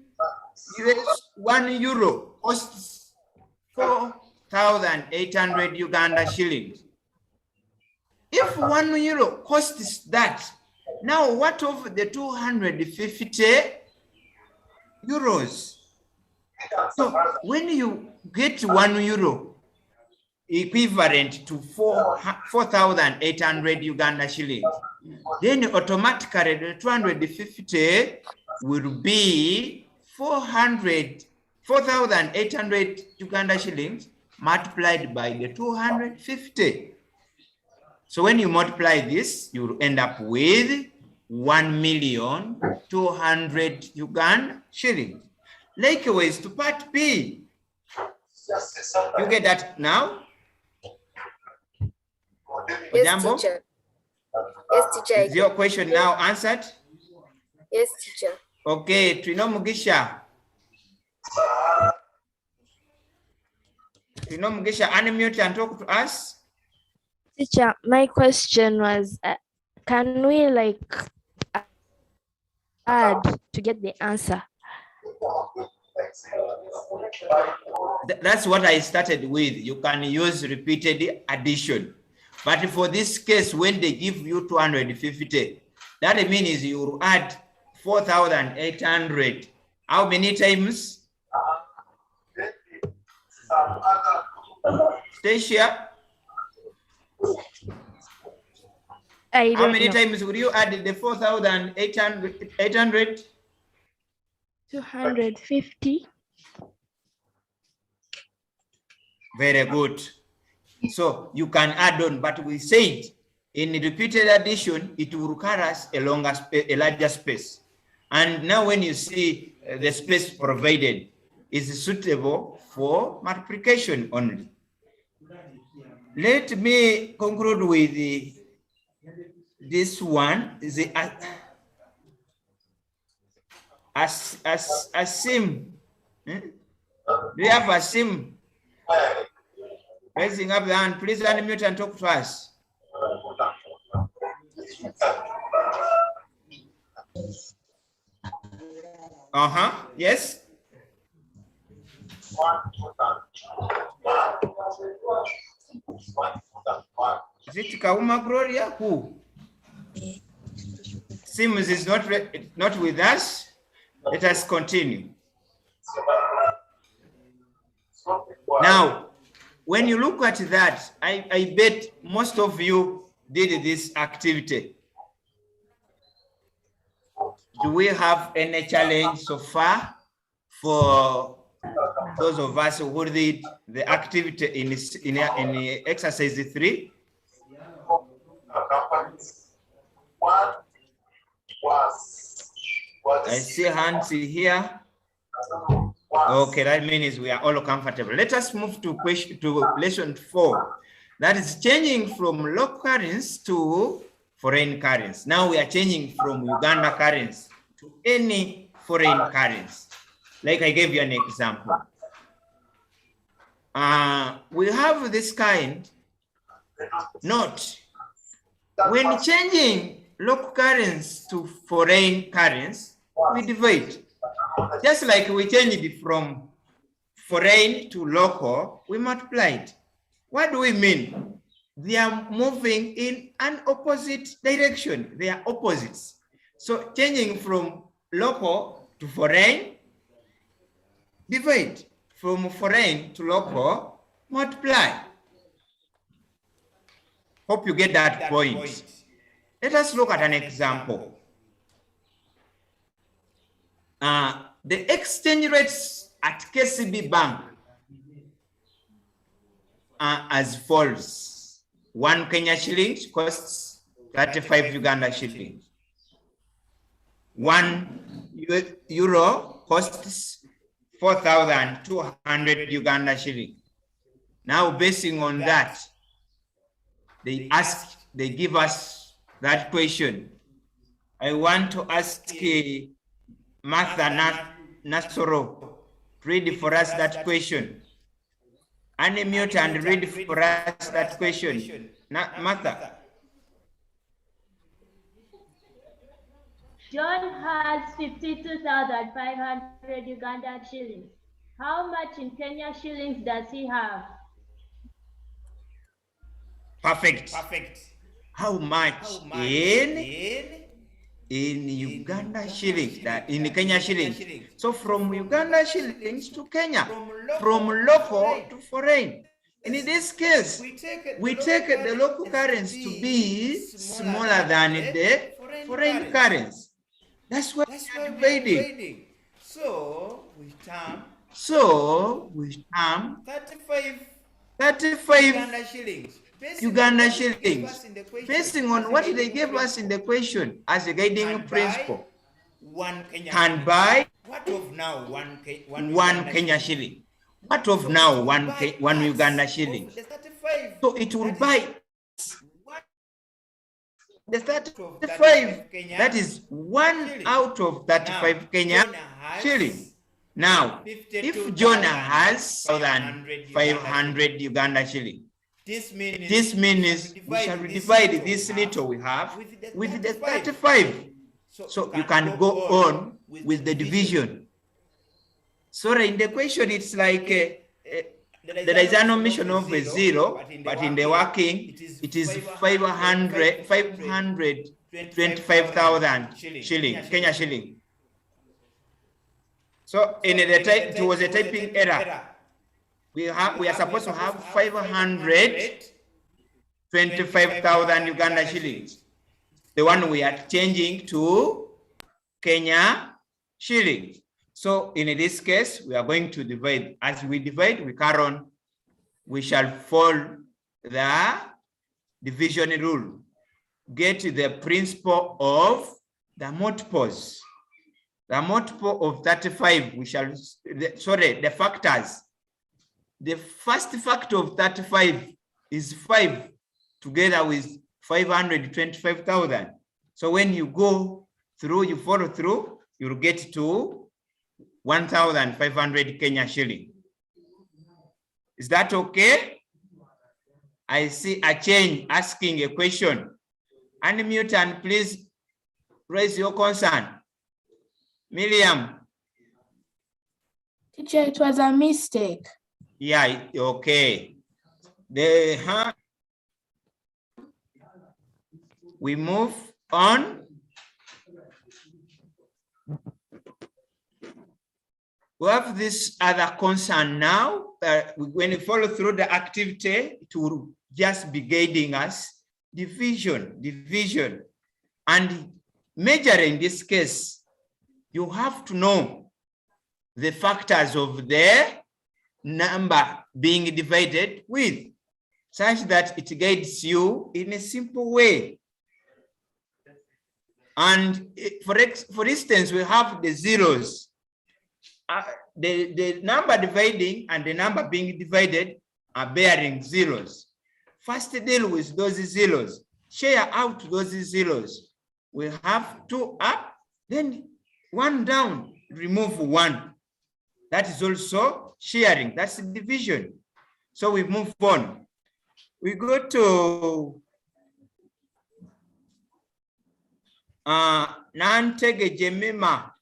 euro costs 4,800 Uganda shillings. If 1 euro costs that, now what of the 250 euros? So when you get 1 euro equivalent to 4,800 Uganda shillings, then automatically the 250 will be 4,800 Uganda shillings multiplied by the 250. So when you multiply this, you will end up with 1,200,000 Uganda shillings. Likewise to part B. You get that now? Yes, teacher. Yes, teacher. Is your question now answered? Yes, teacher. Okay, Mugisha. Mugisha, unmute and talk to us. Teacher, my question was, can we like add to get the answer? That's what I started with. You can use repeated addition. But for this case, when they give you 250, that means you will add 4,800. How many times? Stacia? How many times would you add the 4,800? 250. Very good. So you can add on, but we said in repeated addition, it will require us a larger space. And now when you see the space provided is suitable for multiplication only. Let me conclude with this one. Is the Asim. Do you have Asim? Raising up the hand, please unmute and talk to us. Yes. Is it Kauma Gloria? Who? Sims is not with us. Let us continue. Now, when you look at that, I bet most of you did this activity. Do we have any challenge so far for those of us who did the activity in exercise 3? I see hands here. Okay, that means we are all comfortable. Let us move to lesson 4. That is changing from local currency to foreign currency. Now we are changing from Uganda currency to any foreign currency. Like I gave you an example. We have this kind note. When changing local currency to foreign currency, we divide. Just like we changed it from foreign to local, we multiplied. What do we mean? They are moving in an opposite direction. They are opposites. So changing from local to foreign, divide. From foreign to local, multiply. Hope you get that point. Let us look at an example. The exchange rates at KCB Bank are as follows. 1 Kenya shilling costs 35 Uganda shillings. 1 euro costs 4,200 Uganda shillings. Now, basing on that, they give us that question. I want to ask Martha Nasoro, read for us that question. Unmute and read for us that question. Martha. John has 52,500 Ugandan shillings. How much in Kenya shillings does he have? Perfect. How much in Uganda shillings, that in Kenya shillings? So from Uganda shillings to Kenya, from local to foreign. And in this case, we take the local currency to be smaller than the foreign currency. That's why we are dividing. So we term 35 Uganda shillings, basing on what they gave us in the question as a guiding principle, can buy one Kenya shilling. What of now one Uganda shilling? So it will buy the 35. That is 1 out of 35 Kenya shilling. Now, if Jonah has 1,500 Uganda shilling, this means we shall divide this little we have with the 35. So you can go on with the division. Sorry, in the question, it's like there is an omission of a 0, but in the working, it is 525,000 shilling, Kenya shilling. So in the type, it was a typing error. We are supposed to have 525,000 Uganda shillings. The one we are changing to Kenya shillings. So in this case, we are going to divide. As we divide, we carry on. We shall follow the division rule. Get the principle of the multiples. The multiple of 35, we shall, the factors. The first factor of 35 is 5 together with 525,000. So when you go through, you follow through, you'll get to 1,500 Kenya shilling. Is that okay? I see a change asking a question. Unmute and please raise your concern. Miriam. Teacher, it was a mistake. Yeah, okay. We move on. We have this other concern now. When you follow through the activity, it will just be guiding us. Division. And major in this case, you have to know the factors of the number being divided with, such that it guides you in a simple way. And for instance, we have the zeros. The number dividing and the number being divided are bearing zeros. First deal with those zeros. Share out those zeros. We have 2 up, then 1 down, remove 1. That is also sharing. That's division. So we move on. We go to Nantege Jemima.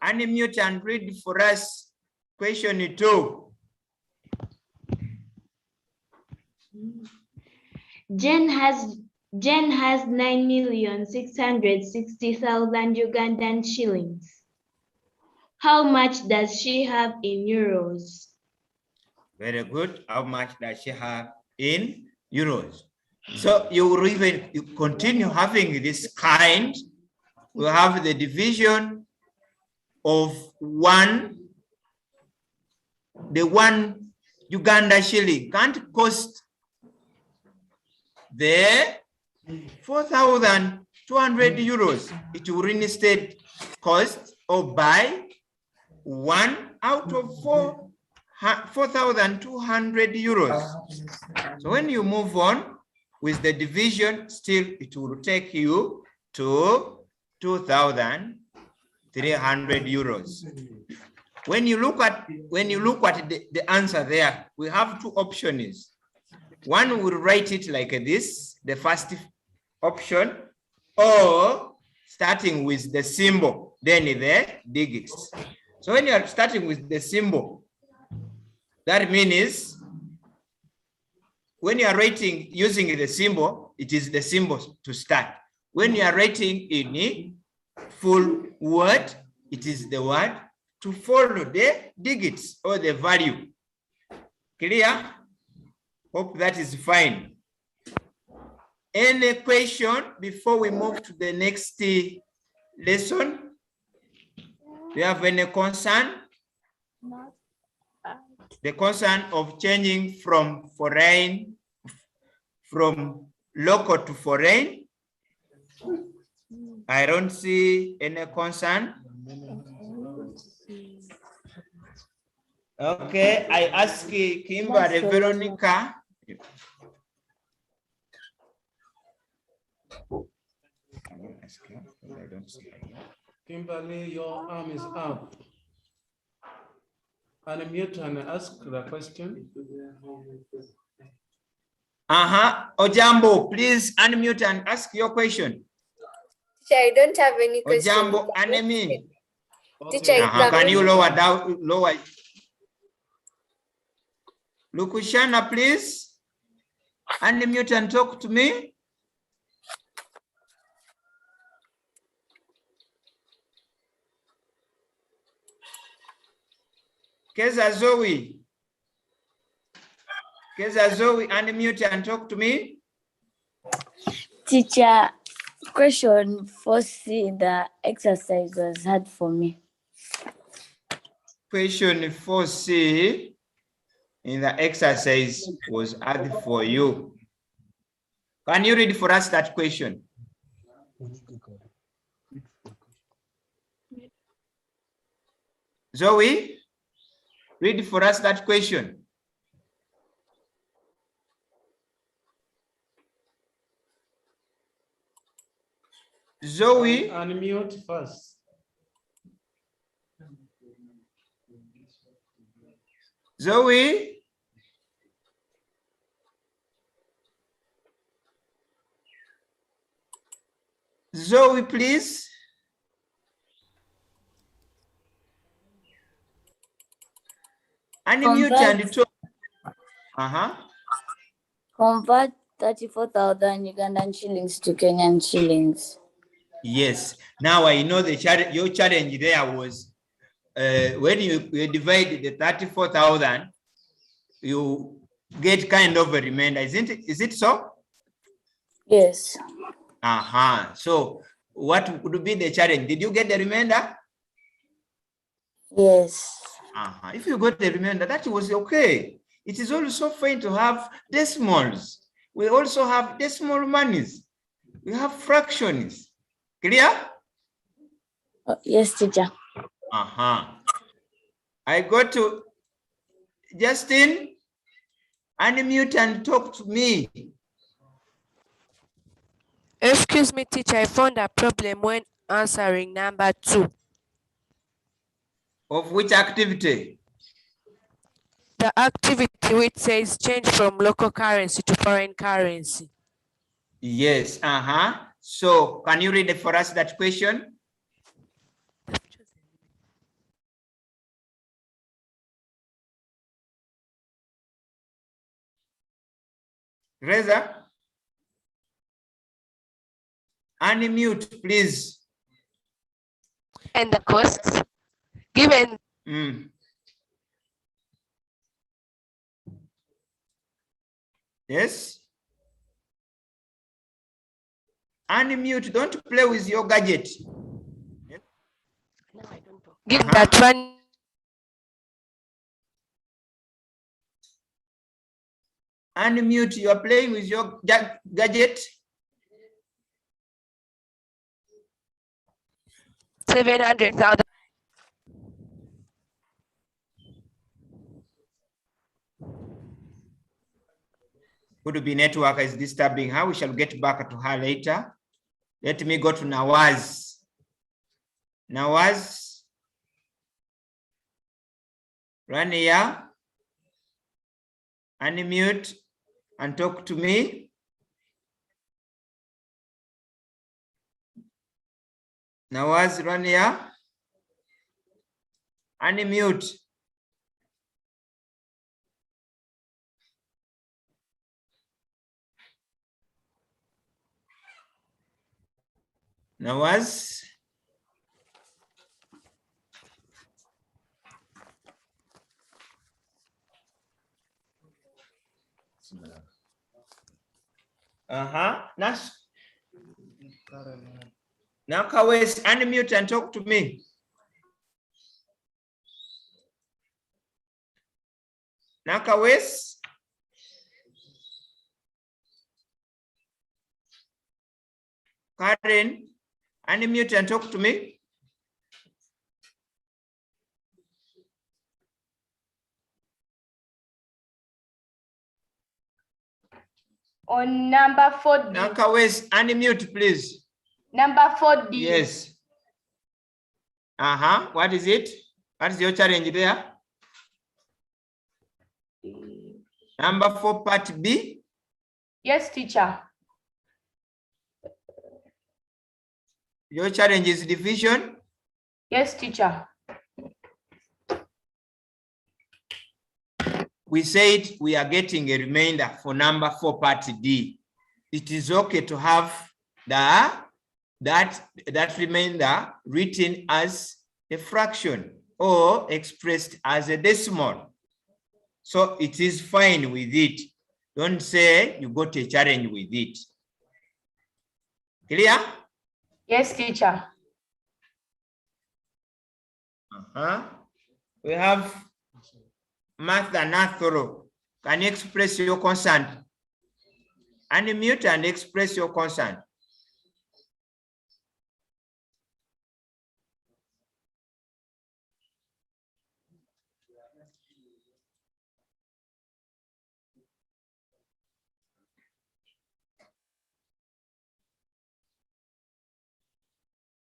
Unmute and read for us question 2. Jen has 9,660,000 Ugandan shillings. How much does she have in euros? Very good. How much does she have in euros? So you will even continue having this kind. We have the division of the 1 Uganda shilling can't cost the 4,200 euros. It will instead cost or buy 1 out of 4,200 euros. So when you move on with the division, still it will take you to 2,300 euros. When you look at the answer there, we have 2 options. One will write it like this, the first option, or starting with the symbol, then the digits. So when you are starting with the symbol, that means when you are writing using the symbol, it is the symbol to start. When you are writing in a full word, it is the word to follow the digits or the value. Clear? Hope that is fine. Any question before we move to the next lesson? Do you have any concern? The concern of changing from foreign, from local to foreign? I don't see any concern. Okay, I ask Kimberly, Veronica. I don't see her. Kimberly, your arm is up. Unmute and ask the question. Ojambo, please unmute and ask your question. Teacher, I don't have any question. Ojambo, Anemi. Teacher, can you lower down, lower? Lukushana, please unmute and talk to me. Keza Zoe, unmute and talk to me. Teacher, question 4C in the exercise was hard for me. Question 4C in the exercise was hard for you. Can you read for us that question? Zoe, read for us that question. Zoe. Unmute first. Zoe. Zoe, please. Unmute and talk. Convert 34,000 Ugandan shillings to Kenyan shillings. Yes. Now I know the challenge. Your challenge there was when you divide the 34,000, you get kind of a remainder, isn't it? Is it so? Yes. So what would be the challenge? Did you get the remainder? Yes. If you got the remainder, that was okay. It is also fine to have decimals. We also have decimal monies. We have fractions. Clear? Yes, teacher. I go to Justin. Unmute and talk to me. Excuse me, teacher. I found a problem when answering number 2. Of which activity? The activity which says change from local currency to foreign currency. Yes. So can you read for us that question? Reza? Unmute, please. And the costs given. Yes. Unmute, don't play with your gadget. Given that one. Unmute, you are playing with your gadget. 700,000. Could be network is disturbing her. We shall get back to her later. Let me go to Nawaz. Nawaz. Rania. Unmute and talk to me. Nawaz Rania. Unmute. Nawaz. Nas. Now, Kawes, unmute and talk to me. Now, Kawes. Karen, unmute and talk to me. On number 4D. Now, Kawes, unmute, please. Number 4D. Yes. What is it? What is your challenge there? Number 4, part B? Yes, teacher. Your challenge is division? Yes, teacher. We said we are getting a remainder for number 4, part D. It is okay to have that remainder written as a fraction or expressed as a decimal. So it is fine with it. Don't say you got a challenge with it. Clear? Yes, teacher. We have Martha Nathoro. Can you express your concern? Unmute and express your concern.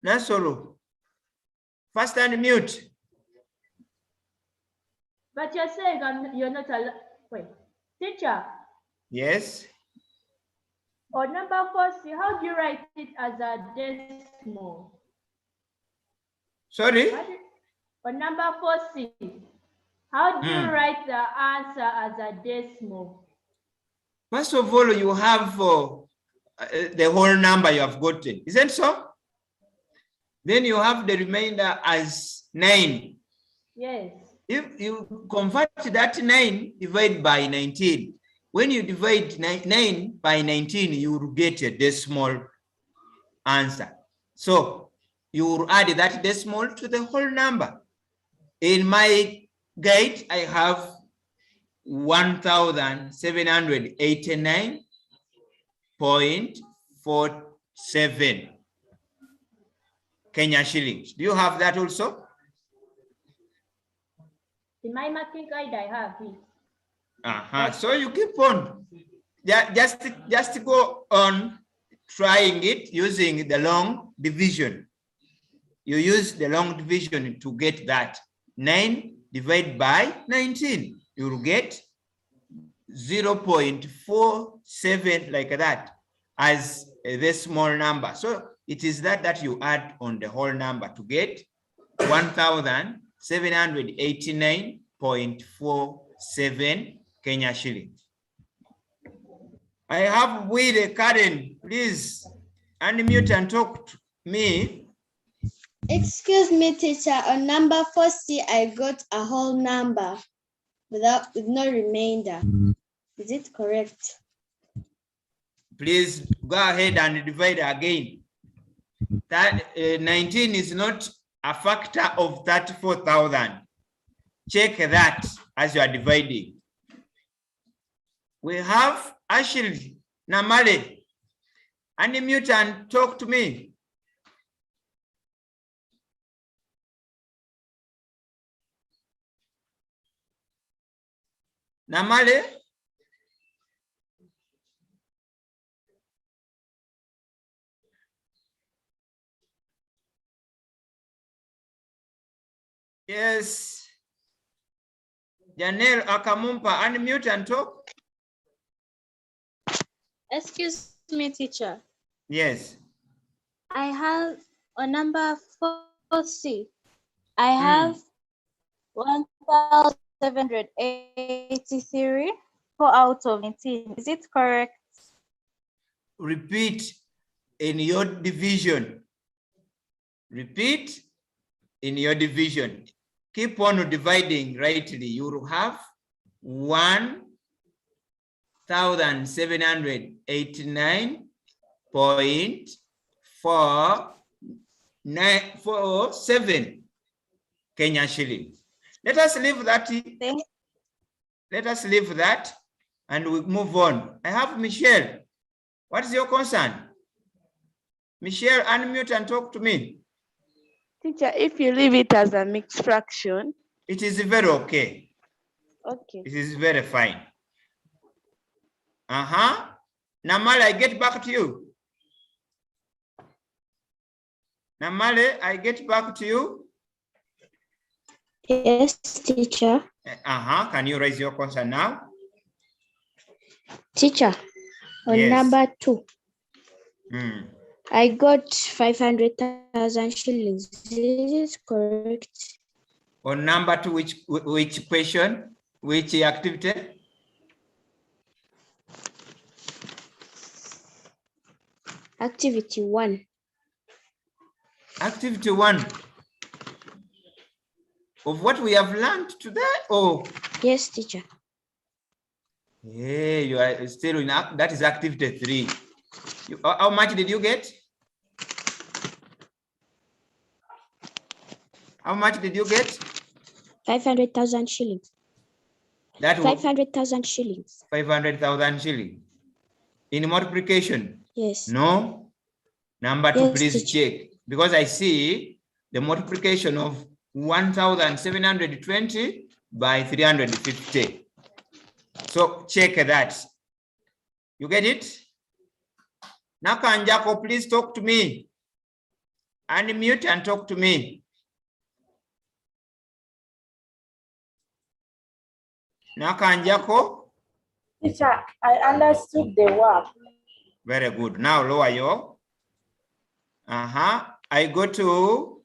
Nasoro, first unmute. But you're saying you're not allowed. Wait, teacher. Yes. On number 4C, how do you write it as a decimal? Sorry? On number 4C, how do you write the answer as a decimal? First of all, you have the whole number you have gotten. Isn't so? Then you have the remainder as 9. Yes. If you convert that 9 divided by 19, when you divide 9 by 19, you will get a decimal answer. So you will add that decimal to the whole number. In my guide, I have 1,789.47 Kenya shillings. Do you have that also? In my marking guide, I have it. So you keep on. Just go on trying it using the long division. You use the long division to get that. 9 divided by 19. You will get 0.47 like that as a decimal number. So it is that you add on the whole number to get 1,789.47 Kenya shillings. I have with Karen, please unmute and talk to me. Excuse me, teacher. On number 4C, I got a whole number with no remainder. Is it correct? Please go ahead and divide again. That 19 is not a factor of 34,000. Check that as you are dividing. We have Ashley Namale. Unmute and talk to me. Namale? Yes. Janelle Akamumpa, unmute and talk. Excuse me, teacher. Yes. I have On number 4C, I have 1,783, 4 out of 19. Is it correct? Repeat in your division. Repeat in your division. Keep on dividing rightly. You will have 1,789.447 Kenya shilling. Let us leave that. Let us leave that and we move on. I have Michelle. What is your concern? Michelle, unmute and talk to me. Teacher, if you leave it as a mixed fraction. It is very okay. Okay. It is very fine. Namale, I get back to you. Namale, I get back to you. Yes, teacher. Can you raise your concern now? Teacher, on Yes. number 2, I got 500,000 shillings. Is it correct? On number 2, which question? Which activity? Activity 1. Activity 1. Of what we have learned today? Oh. Yes, teacher. Hey, you are still in that is activity 3. How much did you get? How much did you get? 500,000 shillings. That 500,000 shillings. 500,000 shillings. In multiplication? Yes. No. Number 2, Yes, please teacher. check. Because I see the multiplication of 1,720 by 350. So check that. You get it? Nakanjako, please talk to me. Unmute and talk to me. Nakanjako. Teacher, I understood the work. Very good. Now lower your. I go to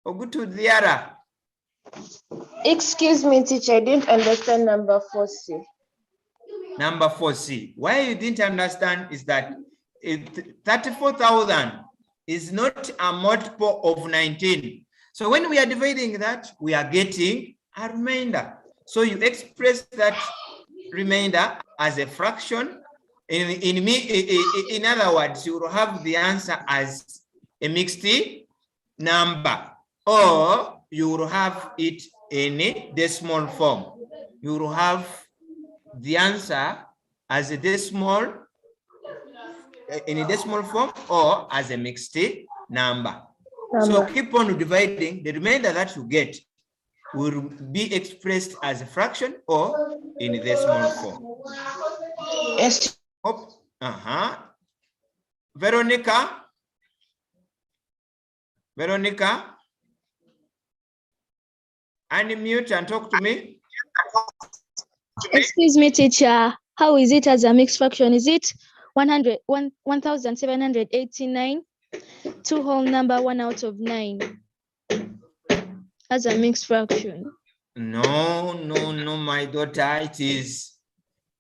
Ogutu Diara. Excuse me, teacher, I didn't understand number 4C. Number 4C. Why you didn't understand is that 34,000 is not a multiple of 19. So when we are dividing that, we are getting a remainder. So you express that remainder as a fraction. In other words, you will have the answer as a mixed number, or you will have it in a decimal form. You will have the answer as a decimal in a decimal form or as a mixed number. So keep on dividing. The remainder that you get will be expressed as a fraction or in a decimal form. Yes. Veronica, unmute and talk to me. Excuse me, teacher. How is it as a mixed fraction? Is it 1,789, 2 whole number, 1 out of 9? As a mixed fraction. No, my daughter. It is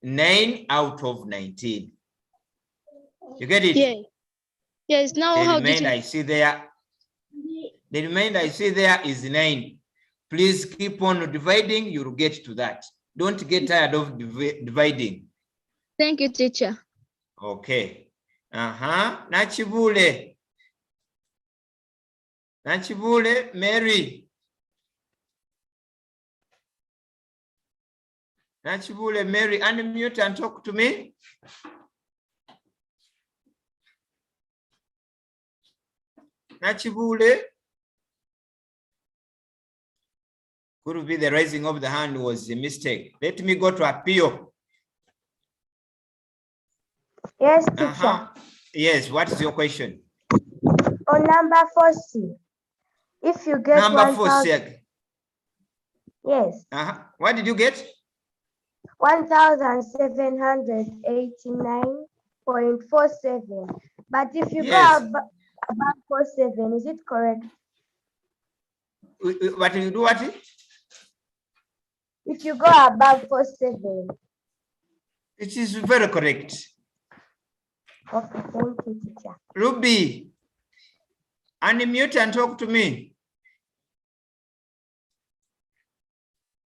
9 out of 19. You get it? Yeah. Yes. Now the how remainder did you... I see there? The remainder I see there is 9. Please keep on dividing. You'll get to that. Don't get tired of dividing. Thank you, teacher. Okay. Nachibule, Mary. Nachibule, Mary, unmute and talk to me. Nachibule. Could be the raising of the hand was a mistake. Let me go to appeal. Yes, teacher. Yes, what is your question? On number 4C, if you get number 4C. Yes. What did you get? 1,789. 0.47. But if you Yes. go above 47, is it correct? What you do? What? If you go above 47. It is very correct. Okay, thank you, teacher. Ruby, unmute and talk to me.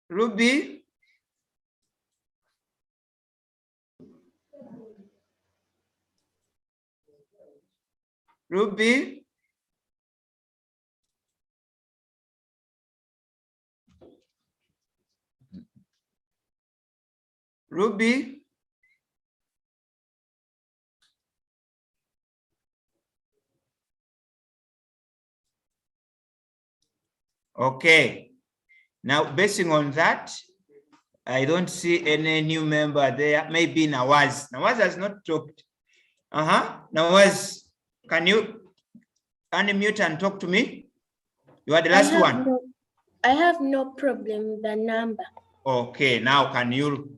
Ruby. Ruby. Ruby. Okay. Now, basing on that, I don't see any new member there. Maybe Nawaz. Nawaz has not talked. Nawaz, can you unmute and talk to me? You are the last one. I have no problem with the number. Okay, now can you?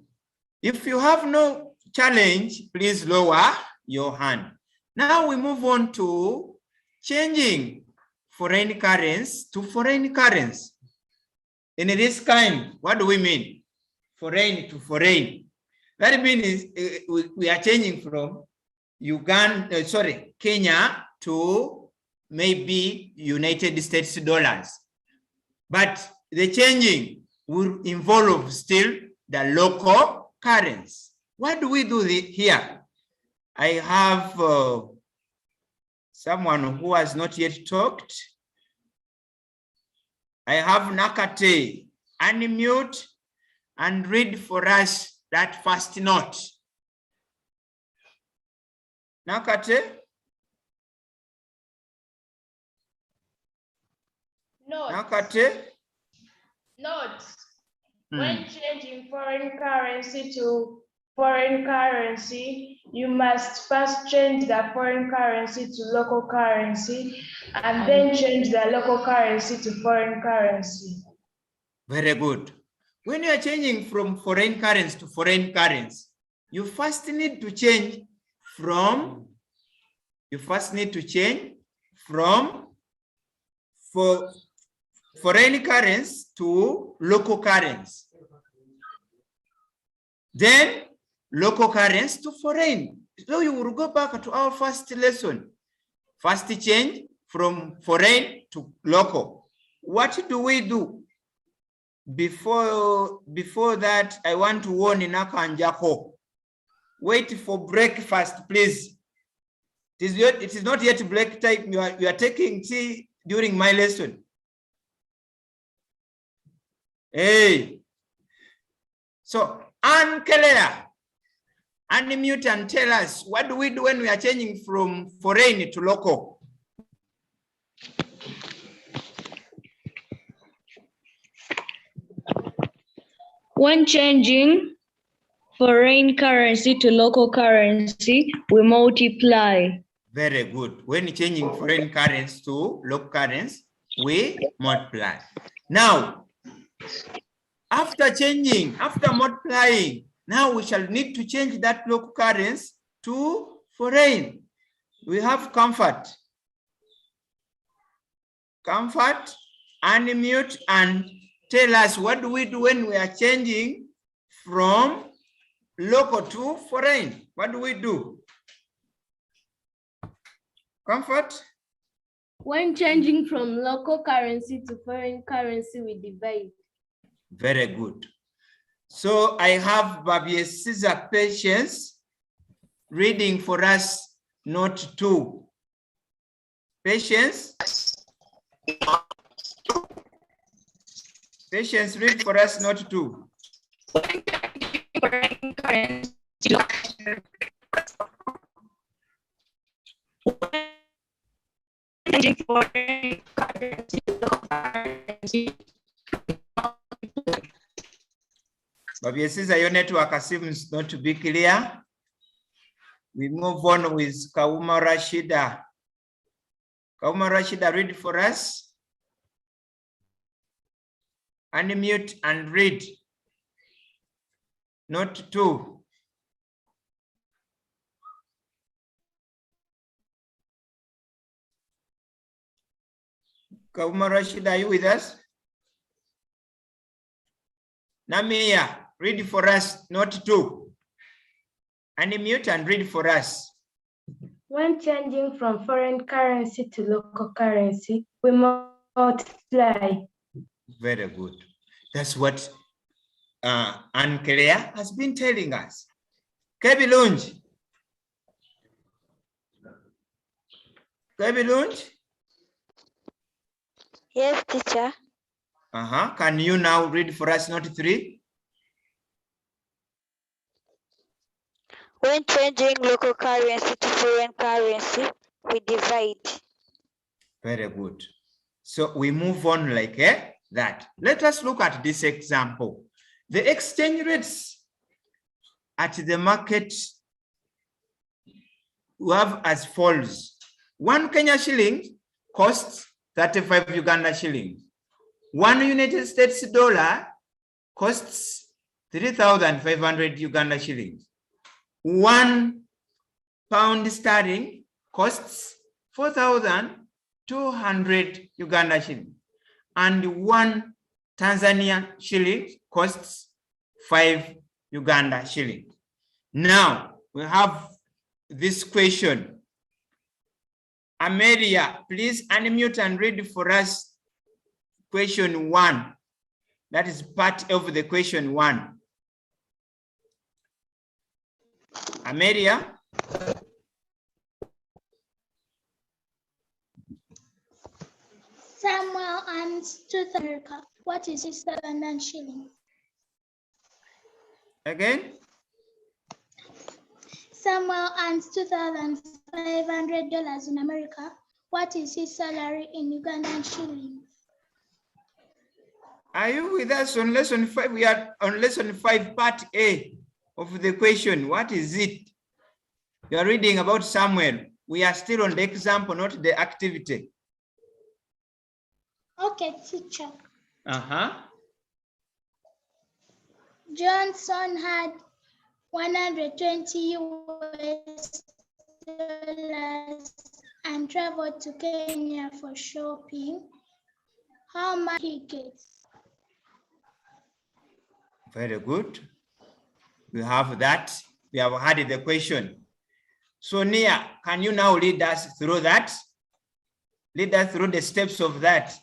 If you have no challenge, please lower your hand. Now we move on to changing foreign currency to foreign currency. In this kind, what do we mean? Foreign to foreign. That means we are changing from Kenya to maybe United States dollars. But the changing will involve still the local currency. What do we do here? I have someone who has not yet talked. I have Nakate. Unmute and read for us that first note. Nakate. Note. Nakate. Note. When changing foreign currency to foreign currency, you must first change the foreign currency to local currency and then change the local currency to foreign currency. Very good. When you are changing from foreign currency to foreign currency, you first need to change from foreign currency to local currency. Then local currency to foreign. So you will go back to our first lesson. First change from foreign to local. What do we do? Before that, I want to warn Inaka and Jaco. Wait for breakfast, please. It is not yet break time. You are taking tea during my lesson. Hey. So, Anne Keller, unmute and tell us, what do we do when we are changing from foreign to local? When changing foreign currency to local currency, we multiply. Very good. When changing foreign currency to local currency, we multiply. Now, after multiplying, now we shall need to change that local currency to foreign. We have Comfort. Comfort, unmute and tell us, what do we do when we are changing from local to foreign? What do we do? Comfort? When changing from local currency to foreign currency, we divide. Very good. So I have Babie Caesar Patience reading for us note 2. Patience. Patience, read for us note 2. Babie Caesar, your network seems not to be clear. We move on with Kauma Rashida. Kauma Rashida, read for us. Unmute and read. Note 2. Kauma Rashid, are you with us? Namia, read for us, not two. Unmute and read for us. When changing from foreign currency to local currency, we multiply. Very good. That's what Anne Claire has been telling us. Kebilunj. Kebilunj? Yes, teacher. Can you now read for us note 3? When changing local currency to foreign currency, we divide. Very good. So we move on like that. Let us look at this example. The exchange rates at the market we have as follows. 1 Kenya shilling costs 35 Uganda shillings. 1 United States dollar costs 3,500 Uganda shillings. 1 pound sterling costs 4,200 Uganda shillings. And 1 Tanzania shilling costs 5 Uganda shillings. Now we have this question. Amelia, please unmute and read for us question 1. That is part of the question 1. Amelia. Samuel earns 2,000 America. What is his Ugandan shilling? Again? Samuel earns $2,500 in America. What is his salary in Ugandan shillings? Are you with us on lesson 5? We are on lesson 5, part A of the question. What is it? You are reading about Samuel. We are still on the example, not the activity. Okay, teacher. Johnson had 120 US dollars and traveled to Kenya for shopping. How much he gets? Very good. We have that. We have had the question. So Nia, can you now lead us through that? Lead us through the steps of that.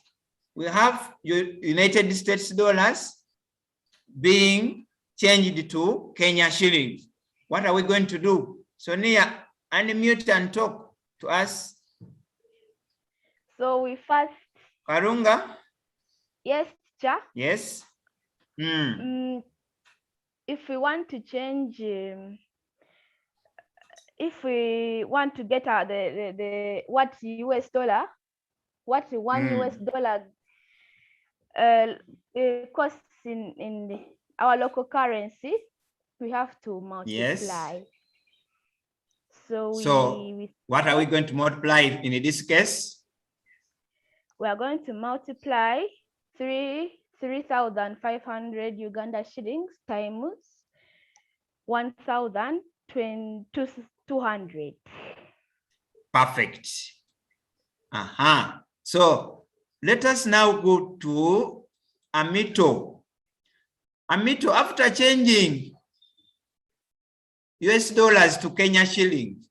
We have United States dollars being changed to Kenya shillings. What are we going to do? So Nia, unmute and talk to us. So we first. Karunga? Yes, teacher. Yes. If we want to change, if we want to get what US dollar, what 1 US dollar costs in our local currency, we have to multiply. Yes. So what are we going to multiply in this case? We are going to multiply 3,500 Uganda shillings times 1,200. Perfect. So let us now go to Amito. Amito, after changing US dollars to Kenya shillings,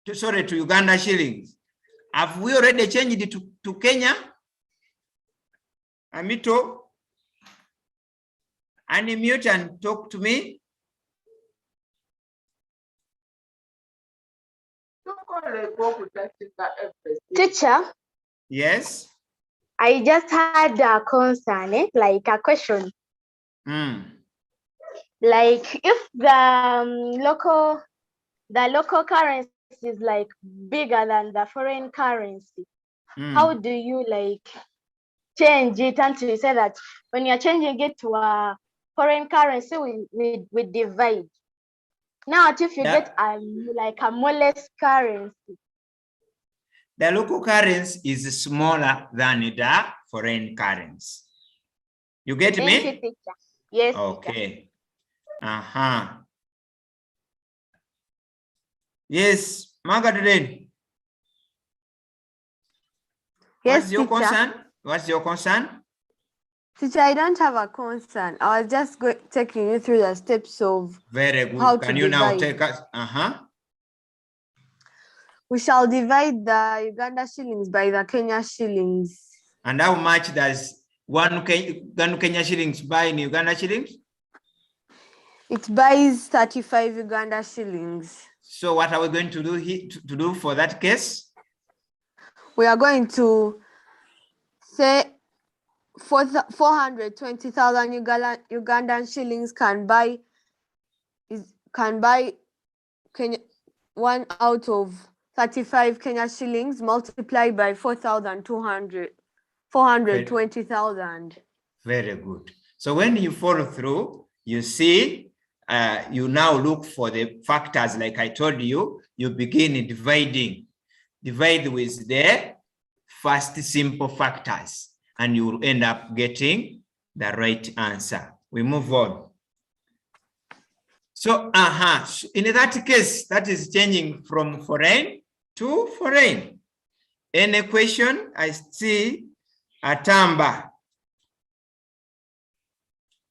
to Uganda shillings, have we already changed it to Kenya? Amito, unmute and talk to me. Teacher? Yes? I just had a concern, like a question. Like if the local currency is like bigger than the foreign currency, how do you like change it until you say that when you're changing it to a foreign currency, we divide? Now, if you get like a more less currency. The local currency is smaller than the foreign currency. You get me? Thank you, teacher. Yes. Okay. Yes, Magdalene. Yes, What's your teacher. concern? What's your concern? Teacher, I don't have a concern. I was just taking you through the steps of Very good. how Can to you now divide. take us? We shall divide the Uganda shillings by the Kenya shillings. And how much does one Kenya shillings buy in Uganda shillings? It buys 35 Uganda shillings. So what are we going to do here to do for that case? We are going to say 420,000 Ugandan shillings can buy Kenya, 1 out of 35 Kenya shillings multiplied by 420,000. Very good. So when you follow through, you see, you now look for the factors like I told you, you begin dividing. Divide with the first simple factors and you will end up getting the right answer. We move on. So, in that case, that is changing from foreign to foreign. Any question? I see Atamba.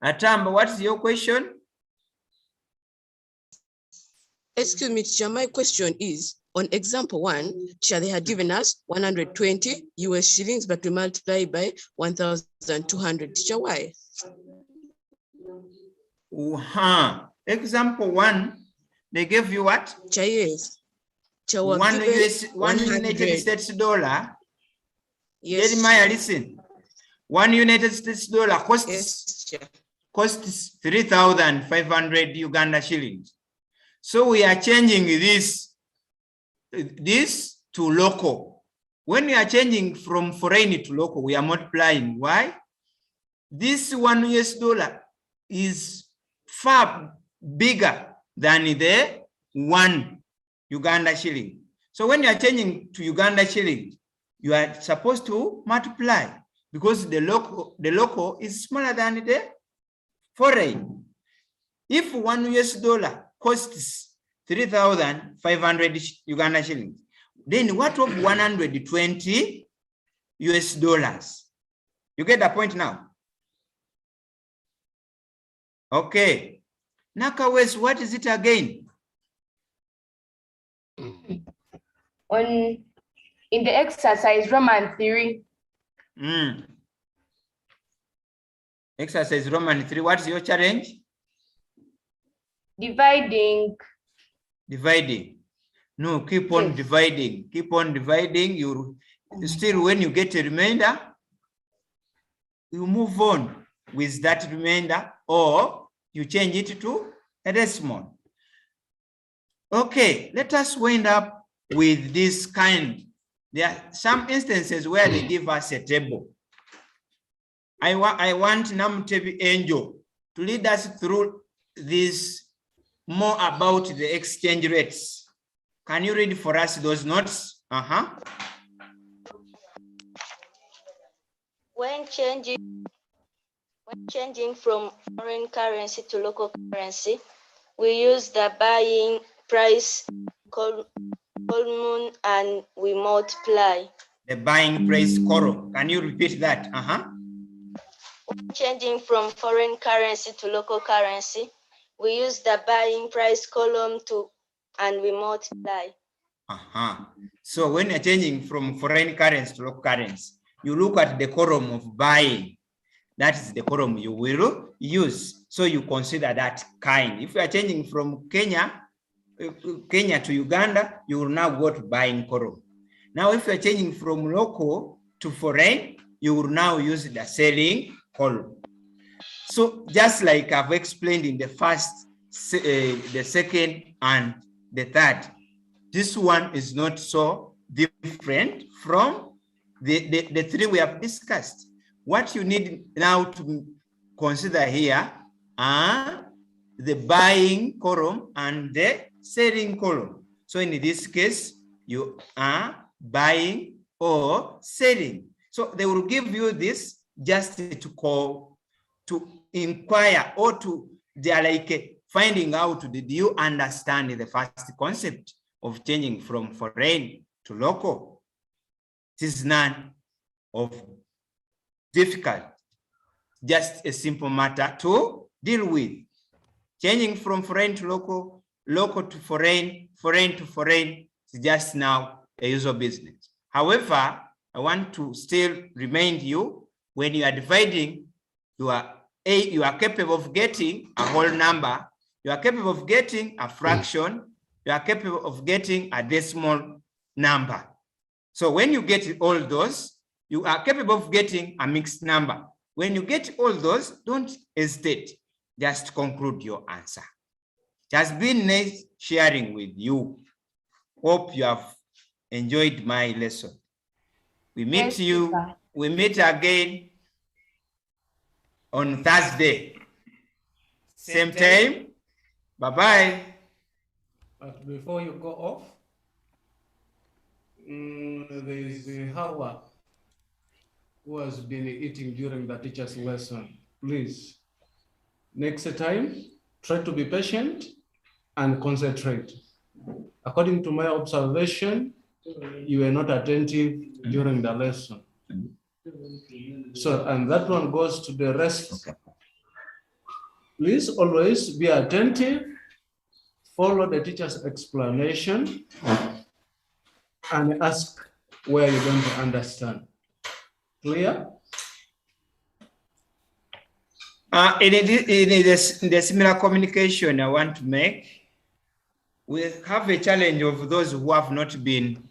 Atamba, what's your question? Excuse me, teacher, my question is, on example 1, teacher, they had given us 120 US shillings, but we multiply by 1,200. Teacher, why? Example 1, they gave you what? Yes. One United States dollar. Yes. Jeremiah, listen. 1 United States dollar costs 3,500 Uganda shillings. So we are changing this to local. When we are changing from foreign to local, we are multiplying. Why? This 1 US dollar is far bigger than the 1 Uganda shilling. So when you are changing to Uganda shilling, you are supposed to multiply because the local is smaller than the foreign. If 1 US dollar costs 3,500 Uganda shillings, then what of 120 US dollars? You get the point now? Okay. Nakawes, what is it again? In the exercise Roman 3. Exercise Roman 3, what's your challenge? Dividing. Dividing. No, keep on dividing. Keep on dividing. You still, when you get a remainder, you move on with that remainder or you change it to a decimal. Okay, let us wind up with this kind. There are some instances where they give us a table. I want Namtebi Angel to lead us through this more about the exchange rates. Can you read for us those notes? When changing from foreign currency to local currency, we use the buying price column and we multiply. The buying price column. Can you repeat that? When changing from foreign currency to local currency, we use the buying price column and we multiply. So when you're changing from foreign currency to local currency, you look at the column of buying. That is the column you will use. So you consider that kind. If you are changing from Kenya to Uganda, you will now go to buying column. Now, if you are changing from local to foreign, you will now use the selling column. So just like I've explained in the first, the second, and the third, this one is not so different from the three we have discussed. What you need now to consider here are the buying column and the selling column. So in this case, you are buying or selling. So they will give you this just to inquire or they are like finding out, did you understand the first concept of changing from foreign to local? This is none. of difficult, just a simple matter to deal with. Changing from foreign to local, local to foreign, foreign to foreign is just now a usual business. However, I want to still remind you, when you are dividing, you are capable of getting a whole number, you are capable of getting a fraction, you are capable of getting a decimal number. So when you get all those, you are capable of getting a mixed number. When you get all those, don't hesitate, just conclude your answer. It has been nice sharing with you. Hope you have enjoyed my lesson. We meet we meet again on Thursday. Same time. Bye-bye. But before you go off, there is Hawa who has been eating during the teacher's lesson. Please, next time, try to be patient and concentrate. According to my observation, you were not attentive during the lesson. So, and that one goes to the rest. Please always be attentive, follow the teacher's explanation, and ask where you're going to understand. Clear? In the similar communication I want to make, we have a challenge of those who have not been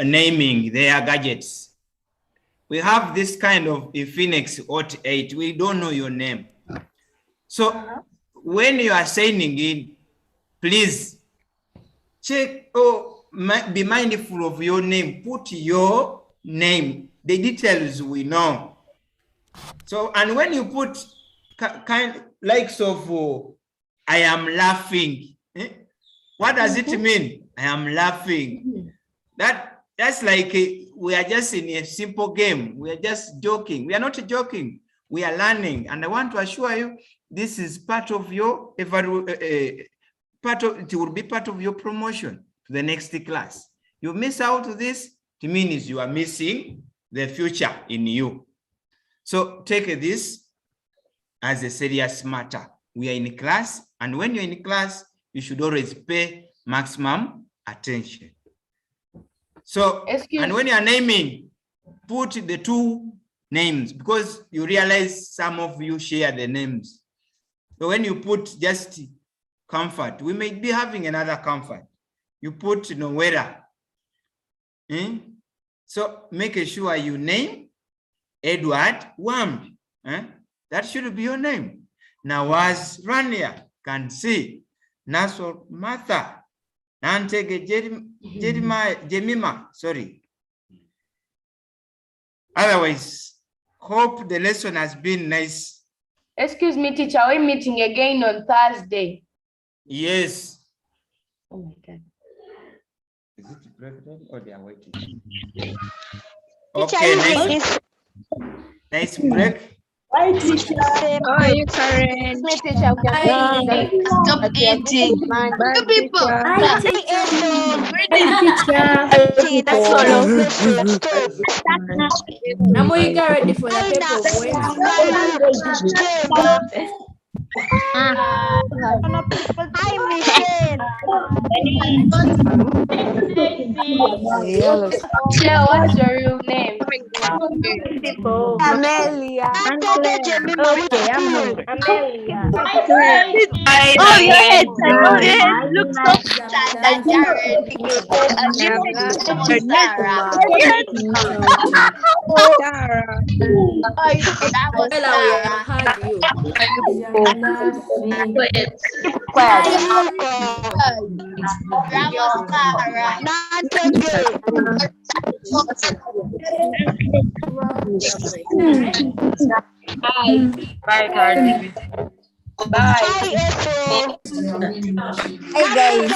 naming their gadgets. We have this kind of Phoenix Hot 8, we don't know your name. So when you are signing in, please check or be mindful of your name, put your name, the details we know. So, and when you put kind likes of I am laughing, what does it mean? I am laughing. That's like we are just in a simple game. We are just joking. We are not joking. We are learning. And I want to assure you, this is part of your it will be part of your promotion to the next class. You miss out this, it means you are missing the future in you. So take this as a serious matter. We are in class, and when you're in class, you should always pay maximum attention. So, and when you are naming, put the two names, because you realize some of you share the names. So when you put just comfort, we may be having another comfort. You put Nowera. So make sure you name Edward Wambi. That should be your name. Nawaz Rania, can see. Naso Martha. Nantege Jemima, sorry. Otherwise, hope the lesson has been nice. Excuse me, teacher, are we meeting again on Thursday? Yes. Oh my God. Is it break time or they are waiting? Okay, nice break. Bye, teacher. Bye, Karen. Teacher, Stop eating. Bye, People. Teacher. That's all. Now we get ready for the paper. Teacher, what's your real name? Amelia. Okay, I'm hungry. Amelia. Oh, your head. Oh, your head looks so sad. Bye, Karen. Bye. Hey guys.